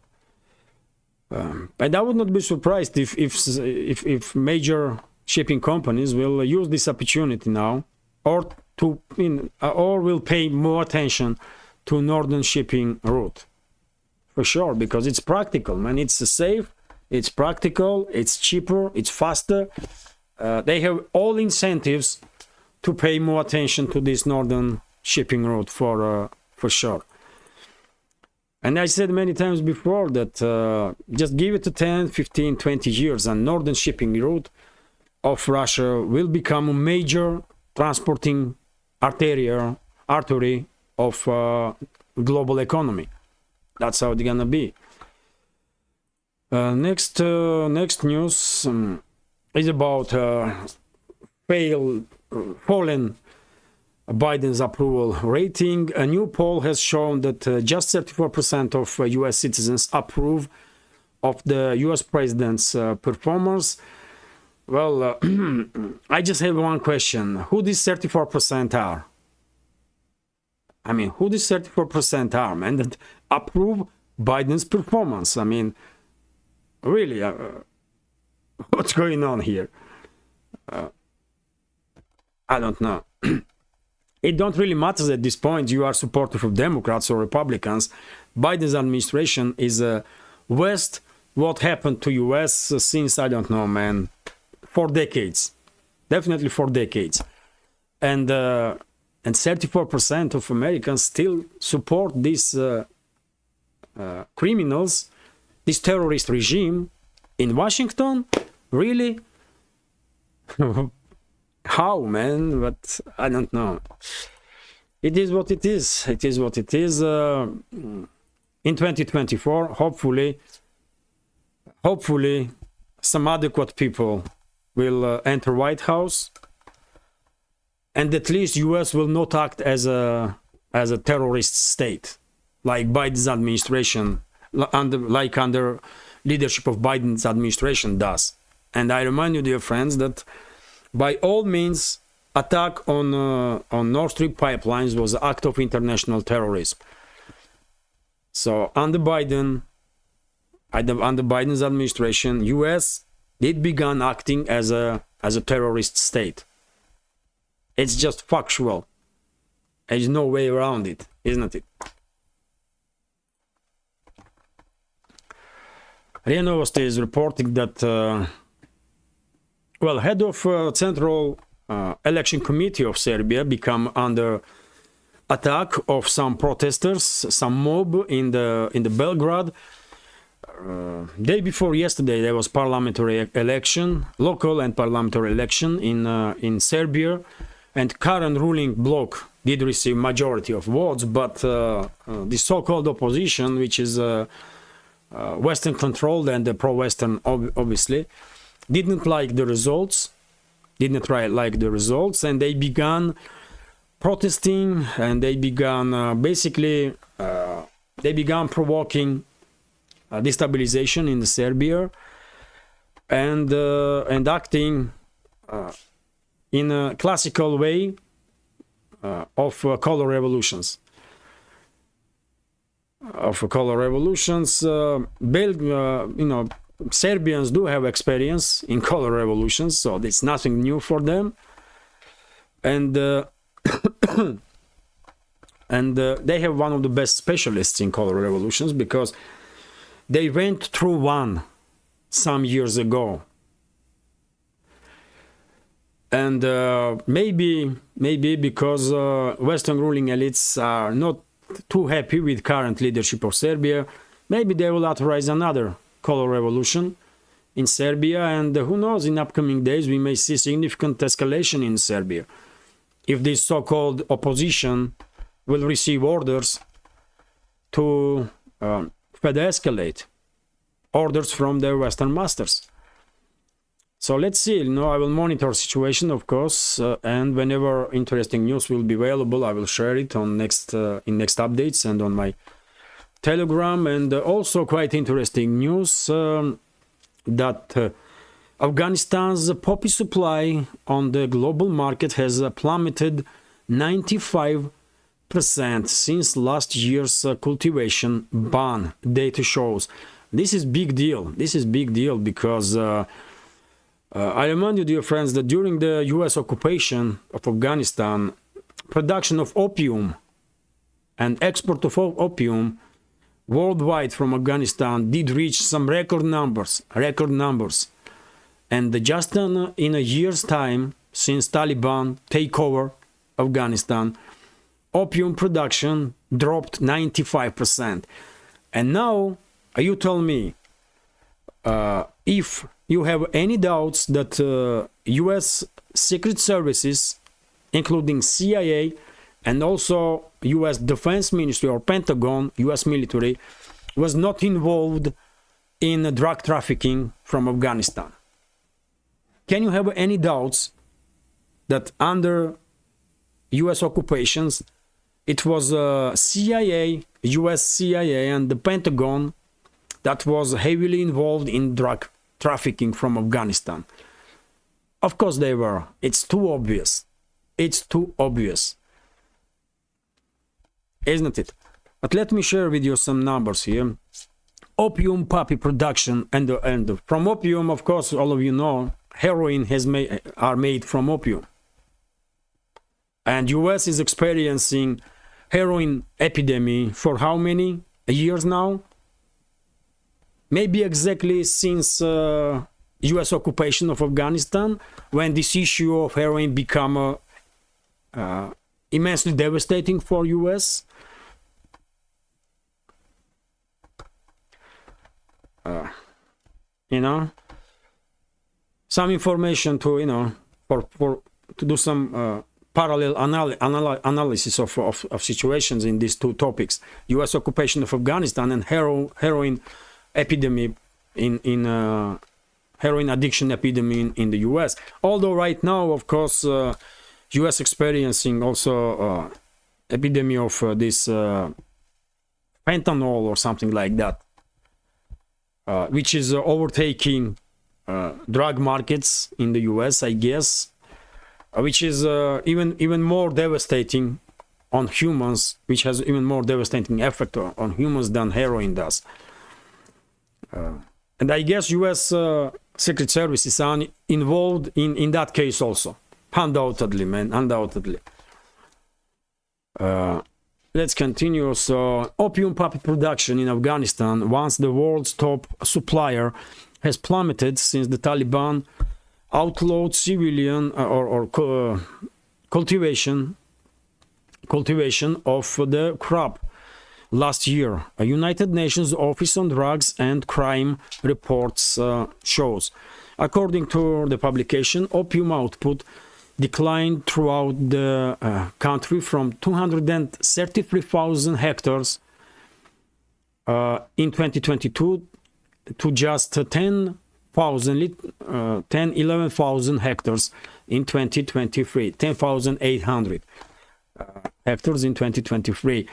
And I would not be surprised if major shipping companies will use this opportunity now, or will pay more attention to northern shipping route, for sure, because it's practical, man. It's safe, it's practical, it's cheaper, it's faster. They have all incentives to pay more attention to this northern shipping route, for sure. And I said many times before that just give it to 10, 15, 20 years, and northern shipping route of Russia will become a major transporting artery of global economy. That's how it's gonna be. Next news is about fallen Biden's approval rating. A new poll has shown that just 34% of US citizens approve of the US president's performance. Well, I just have one question. Who these 34% are? I mean, who these 34% are, man, that approve Biden's performance? I mean, really, what's going on here? I don't know. It don't really matter at this point. You are supportive of Democrats or Republicans. Biden's administration is West what happened to US since, I don't know, man, 4 decades. Definitely 4 decades. And 34% of Americans still support these criminals, this terrorist regime in Washington. Really? How, man? But I don't know. It is what it is. It is what it is. In 2024, hopefully some adequate people will enter White House, and at least US will not act as a terrorist state like Biden's administration, under leadership of Biden's administration does. And I remind you, dear friends, that by all means, attack on Nord Stream pipelines was an act of international terrorism. So under Biden's administration, US did begin acting as a terrorist state. It's just factual. There's no way around it, isn't it? RIA Novosti is reporting that head of Central Election Committee of Serbia become under attack of some protesters, some mob in the Belgrade. Day before yesterday, there was parliamentary election, local and parliamentary election in Serbia, and current ruling bloc did receive majority of votes, but the so-called opposition, which is Western controlled and pro-Western, obviously, didn't like the results, and they began protesting, and they began provoking destabilization in Serbia, and acting in a classical way of color revolutions. Serbians do have experience in color revolutions, so it's nothing new for them. And they have one of the best specialists in color revolutions, because they went through one some years ago. And maybe because Western ruling elites are not too happy with current leadership of Serbia, maybe they will authorize another color revolution in Serbia, and who knows, in upcoming days we may see significant escalation in Serbia if this so-called opposition will receive orders to further escalate, orders from their Western masters. So let's see. I will monitor the situation, of course, and whenever interesting news will be available, I will share it on next updates and on my Telegram. And also quite interesting news that Afghanistan's poppy supply on the global market has plummeted 95% since last year's cultivation ban, data shows. This is big deal. This is big deal because I remind you, dear friends, that during the US occupation of Afghanistan, production of opium and export of opium worldwide from Afghanistan did reach some record numbers. And just in a year's time, since Taliban take over Afghanistan, opium production dropped 95%. And now, you tell me, if you have any doubts that US secret services, including CIA and also US Defense Ministry or Pentagon, US military, was not involved in drug trafficking from Afghanistan. Can you have any doubts that under US occupations it was CIA, US CIA and the Pentagon that was heavily involved in drug trafficking from Afghanistan? Of course they were. It's too obvious. It's too obvious, isn't it? But let me share with you some numbers here. Opium poppy production, and from opium, of course, all of you know, heroin are made from opium. And US is experiencing heroin epidemic for how many years now? Maybe exactly since US occupation of Afghanistan, when this issue of heroin became immensely devastating for US. Some information to to do some parallel analysis of situations in these two topics: U.S. occupation of Afghanistan and heroin epidemic in heroin addiction epidemic in the U.S. Although right now, of course, U.S. experiencing also epidemic of this fentanyl or something like that, which is overtaking drug markets in the US, I guess, which is even more devastating on humans, which has even more devastating effect on humans than heroin does. And I guess US Secret Services are involved in that case also. Undoubtedly, man, undoubtedly. Let's continue. So, opium poppy production in Afghanistan, once the world's top supplier, has plummeted since the Taliban outlawed civilian cultivation of the crop last year. A United Nations Office on Drugs and Crime reports shows. According to the publication, opium output declined throughout the country from 233,000 hectares in 2022 to just 11,000 hectares in 2023, 10,800 hectares in 2023.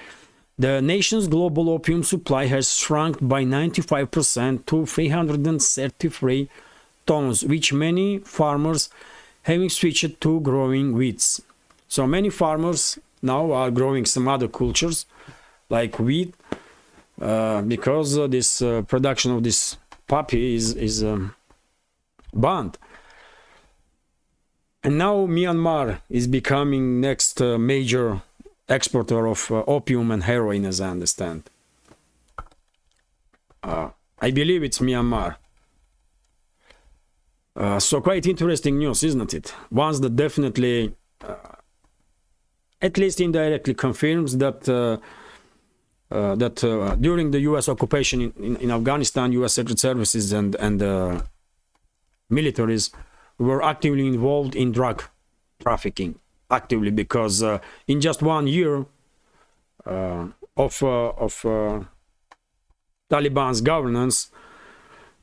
The nation's global opium supply has shrunk by 95% to 333 tons, which many farmers having switched to growing wheats. So many farmers now are growing some other cultures like wheat, because this production of this puppy is banned. And now Myanmar is becoming next major exporter of opium and heroin, as I understand. I believe it's Myanmar. So quite interesting news, isn't it? Ones that definitely, at least indirectly, confirms that during the U.S. occupation in Afghanistan, U.S. Secret Services and militaries were actively involved in drug trafficking, actively, because in just 1 year of Taliban's governance,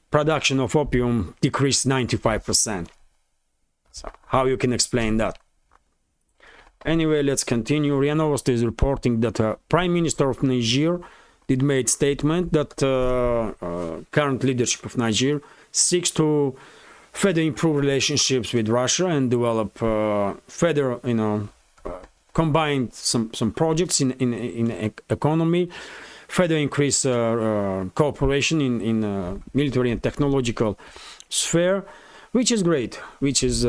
production of opium decreased 95%. So how you can explain that? Anyway, let's continue. RIA Novosti is reporting that Prime Minister of Niger did make statement that current leadership of Niger seeks to further improve relationships with Russia and develop further, combine some projects in economy, further increase cooperation in military and technological sphere, which is great. Which is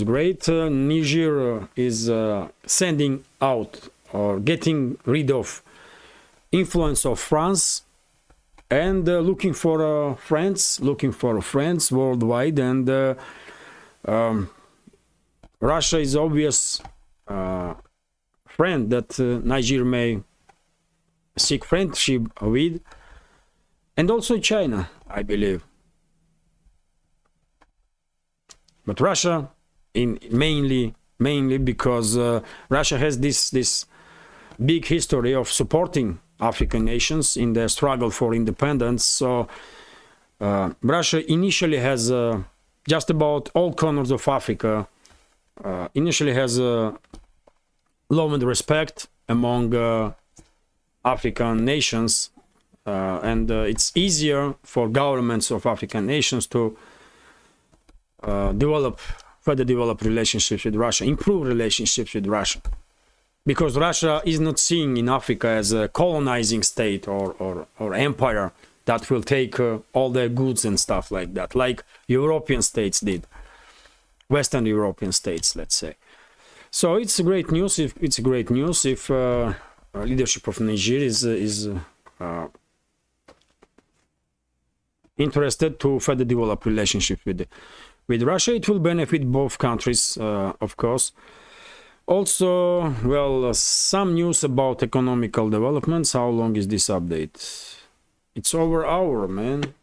great. Niger is sending out or getting rid of influence of France and looking for friends worldwide. And Russia is obvious friend that Niger may seek friendship with, and also China, I believe. But Russia, mainly because Russia has this big history of supporting African nations in their struggle for independence. So Russia initially has just about all corners of Africa. Initially has love and respect among African nations, and it's easier for governments of African nations to further develop relationships with Russia, improve relationships with Russia, because Russia is not seen in Africa as a colonizing state or empire that will take all their goods and stuff like that, like European states did, Western European states, let's say. So it's great news. If leadership of Niger is interested to further develop relationships with Russia. It will benefit both countries, of course. Also, well, some news about economical developments. How long is this update? It's over an hour, man.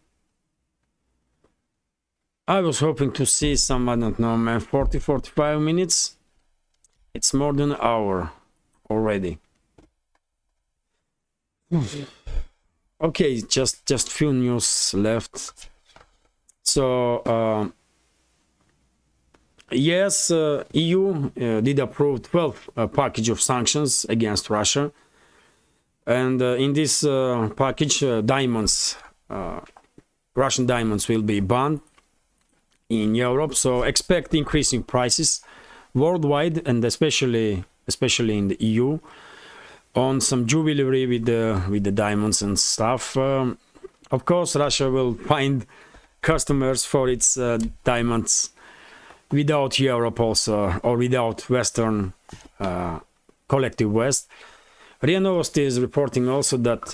I was hoping to see some, I don't know, man, 40-45 minutes. It's more than an hour already. Okay, just few news left. So yes, EU did approve 12 package of sanctions against Russia, and in this package, diamonds, Russian diamonds will be banned in Europe. So expect increasing prices worldwide, and especially in the EU, on some jewelry with the diamonds and stuff. Of course, Russia will find customers for its diamonds without Europe also, or without Western collective West. RIA Novosti is reporting also that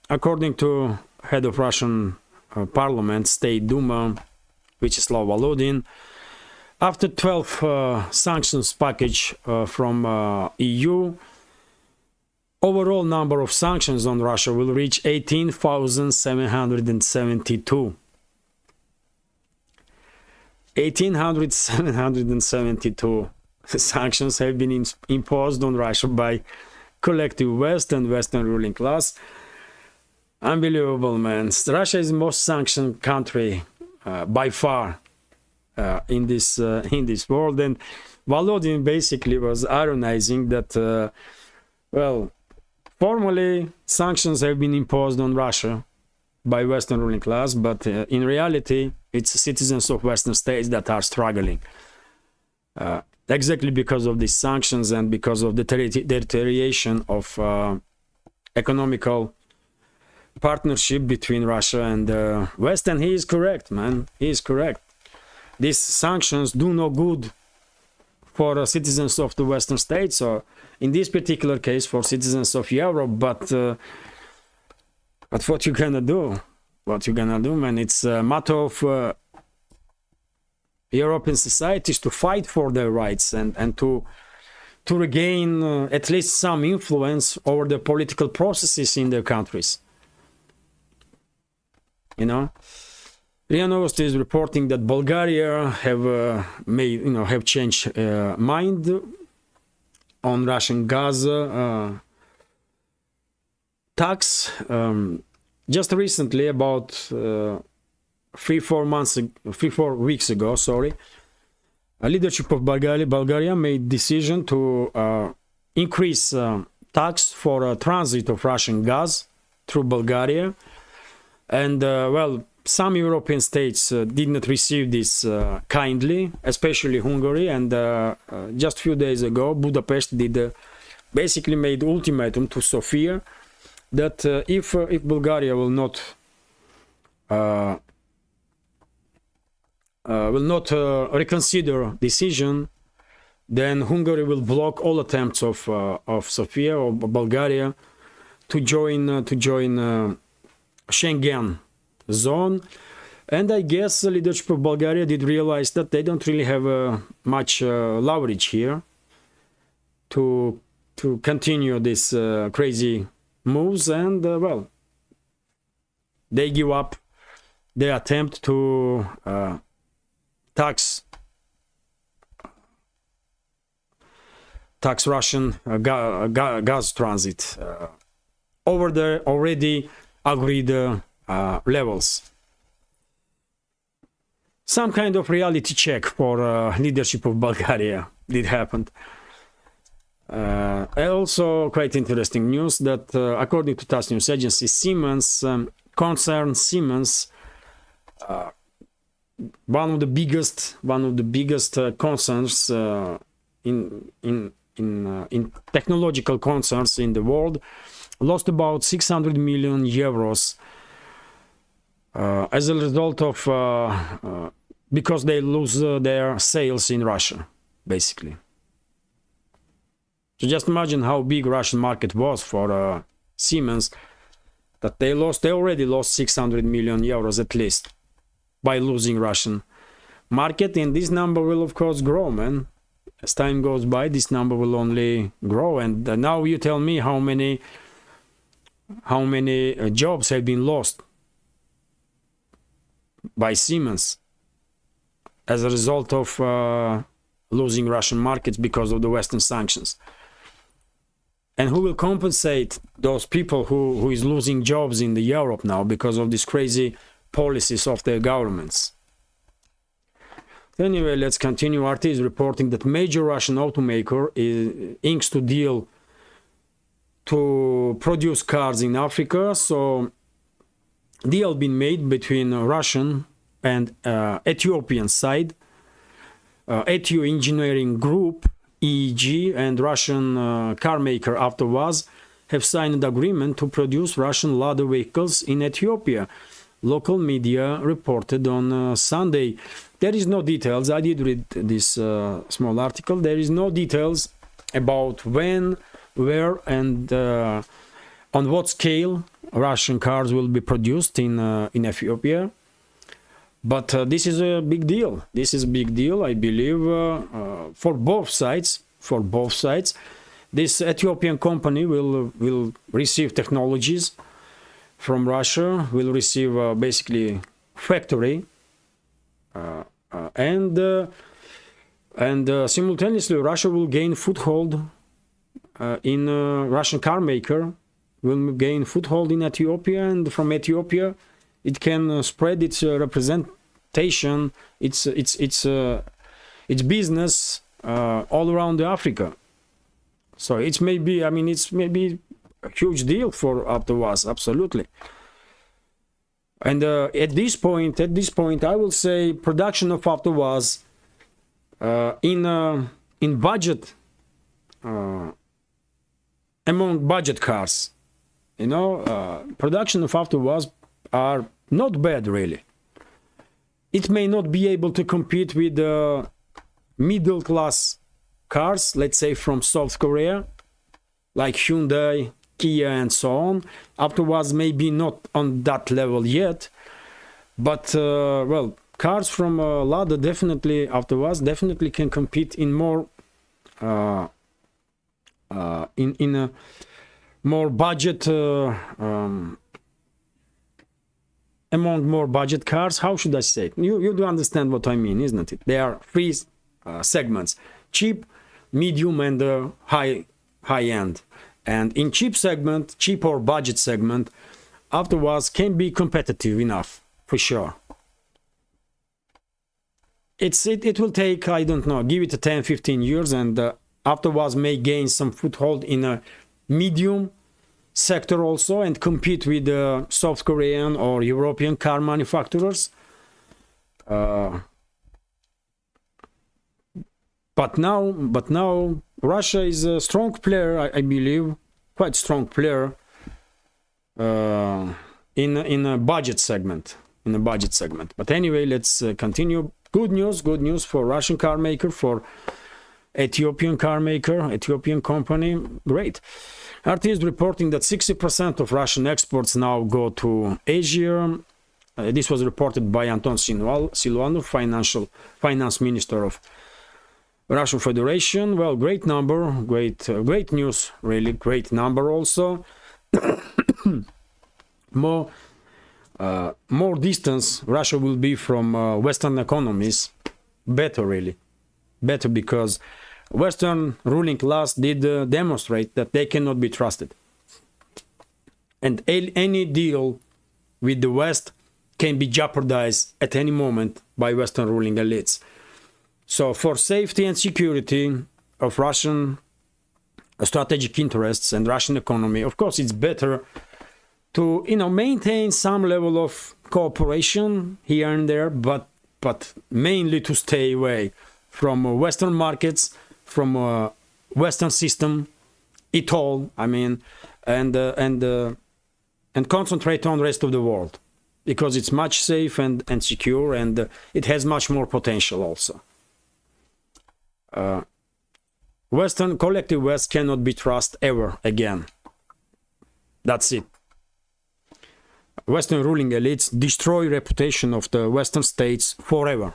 according to head of Russian Parliament, State Duma, Vyacheslav Volodin, after 12 sanctions package from EU, overall number of sanctions on Russia will reach 18,772. 18,772 sanctions have been imposed on Russia by collective West and Western ruling class. Unbelievable, man. Russia is the most sanctioned country by far in this world. And Volodin basically was ironizing that, well, formally sanctions have been imposed on Russia by Western ruling class, but in reality, it's citizens of Western states that are struggling. Exactly because of these sanctions and because of the deterioration of economical partnership between Russia and the West, and he is correct, man. He is correct. These sanctions do no good for citizens of the Western states, or in this particular case for citizens of Europe. But what you gonna do? What you gonna do, man? It's a matter of European societies to fight for their rights and to regain at least some influence over the political processes in their countries. You know, RIA Novosti is reporting that Bulgaria have changed mind on Russian gas tax. Just recently, about 3-4 weeks ago, sorry, a leadership of Bulgaria made decision to increase tax for transit of Russian gas through Bulgaria. And well, some European states did not receive this kindly, especially Hungary. And just a few days ago, Budapest basically made ultimatum to Sofia that if Bulgaria will not reconsider decision, then Hungary will block all attempts of Sofia or Bulgaria to join Schengen zone. And I guess the leadership of Bulgaria did realize that they don't really have much leverage here to continue this crazy moves, and well, they give up their attempt to tax Russian gas transit over the already agreed levels. Some kind of reality check for leadership of Bulgaria did happen. Also quite interesting news that according to TASS news agency, Siemens, concern Siemens, one of the biggest concerns in technological concerns in the world, lost about 600 million euros as a result of because they lose their sales in Russia, basically. So just imagine how big Russian market was for Siemens, that they already lost 600 million euros at least by losing Russian market, and this number will of course grow, man. As time goes by, this number will only grow. And now you tell me how many jobs have been lost by Siemens as a result of losing Russian markets because of the Western sanctions. And who will compensate those people who is losing jobs in the Europe now because of these crazy policies of their governments? Anyway, let's continue. RT is reporting that major Russian automaker inks to deal to produce cars in Africa. So deal been made between Russian and Ethiopian side. Ethio Engineering Group, EEG, and Russian car maker Avtovaz have signed an agreement to produce Russian Lada vehicles in Ethiopia. Local media reported on Sunday. There is no details. I did read this small article. There is no details about when, where, and on what scale Russian cars will be produced in Ethiopia. But this is a big deal. This is a big deal, I believe, for both sides. For both sides, this Ethiopian company will receive technologies from Russia, will receive basically factory, and simultaneously Russia will gain foothold in Russian car maker will gain foothold in Ethiopia, and from Ethiopia it can spread its representation, its business all around Africa. So it's maybe, I mean, it's maybe a huge deal for Avtovaz, absolutely. And at this point, I will say production of Avtovaz in budget, among budget cars, You know, production of afterwards are not bad really. It may not be able to compete with middle class cars, let's say from South Korea, like Hyundai, Kia, and so on. Afterwards, maybe not on that level yet, but well, cars from Lada definitely afterwards definitely can compete in more in a more budget among more budget cars. How should I say it? You do understand what I mean, isn't it? There are three segments: cheap, medium, and high end. And in cheap segment, cheap or budget segment, afterwards can be competitive enough for sure. It will take, I don't know, give it a 10-15 years, and afterwards may gain some foothold in a medium sector also and compete with South Korean or European car manufacturers. But now Russia is a strong player, I believe, quite strong player in a budget segment. But anyway, let's continue. Good news for Russian car maker, for Ethiopian car maker, Ethiopian company. Great. RT is reporting that 60% of Russian exports now go to Asia. This was reported by Anton Siluanov, finance minister of Russian Federation. Well, great number, great news, really great number also. More distance Russia will be from Western economies. Better, really. Better, because Western ruling class did demonstrate that they cannot be trusted. And any deal with the West can be jeopardized at any moment by Western ruling elites. So for safety and security of Russian strategic interests and Russian economy, of course, it's better to, you know, maintain some level of cooperation here and there, but mainly to stay away from Western markets, from Western system, it all. I mean, and concentrate on the rest of the world, because it's much safe and secure, and it has much more potential also. Western collective West cannot be trusted ever again. That's it. Western ruling elites destroy reputation of the Western states forever.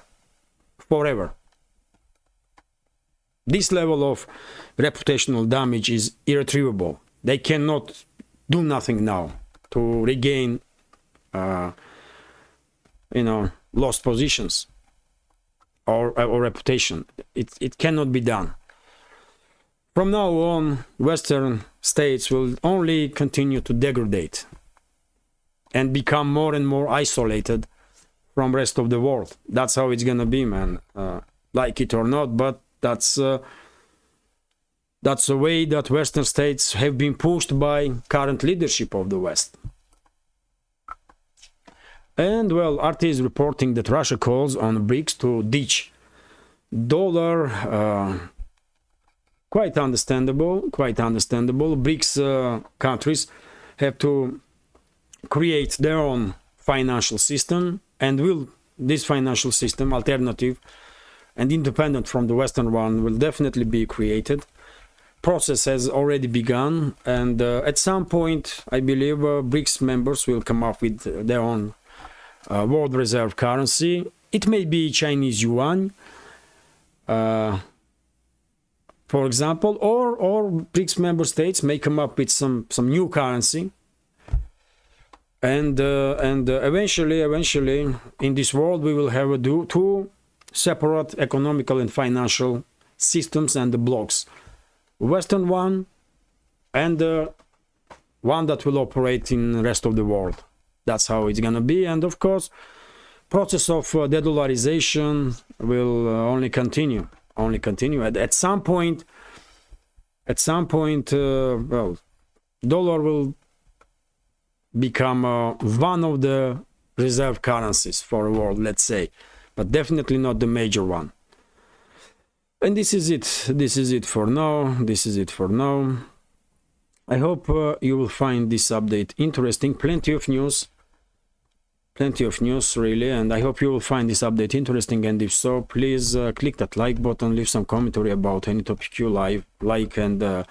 This level of reputational damage is irretrievable. They cannot do nothing now to regain, lost positions or reputation. It cannot be done. From now on, Western states will only continue to degrade and become more and more isolated from rest of the world. That's how it's gonna be, man. Like it or not, but that's a way that Western states have been pushed by current leadership of the West. And well, RT is reporting that Russia calls on BRICS to ditch dollar. Quite understandable. BRICS countries have to create their own financial system, and this financial system, alternative and independent from the Western one, will definitely be created. Process has already begun, and at some point, I believe BRICS members will come up with their own world reserve currency. It may be Chinese yuan, for example, or BRICS member states may come up with some new currency. And eventually, in this world, we will have two separate economical and financial systems and the blocks. Western one and one that will operate in the rest of the world. That's how it's gonna be. And of course, process of de-dollarization will only continue. At some point, well, dollar will become one of the reserve currencies for the world, let's say, but definitely not the major one. And this is it for now. I hope you will find this update interesting. Plenty of news really, and I hope you will find this update interesting. And if so, please click that like button, leave some commentary about any topic you like, and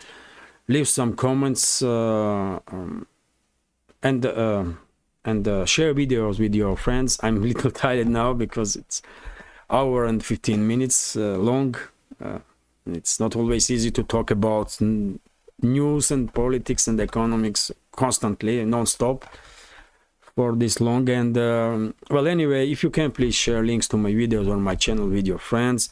leave some comments, and share videos with your friends. I'm a little tired now because it's hour and 15 minutes long. It's not always easy to talk about news and politics and economics constantly, non-stop, for this long. And well, anyway, if you can, please share links to my videos or my channel with your friends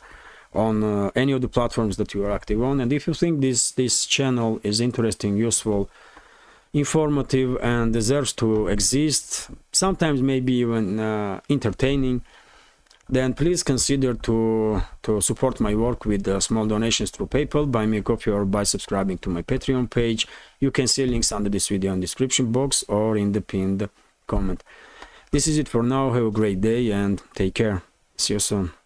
on any of the platforms that you are active on. And if you think this channel is interesting, useful, informative, and deserves to exist, sometimes maybe even entertaining, then please consider to support my work with small donations through PayPal, buy me a coffee, or by subscribing to my Patreon page. You can see links under this video in the description box or in the pinned comment. This is it for now. Have a great day and take care. See you soon.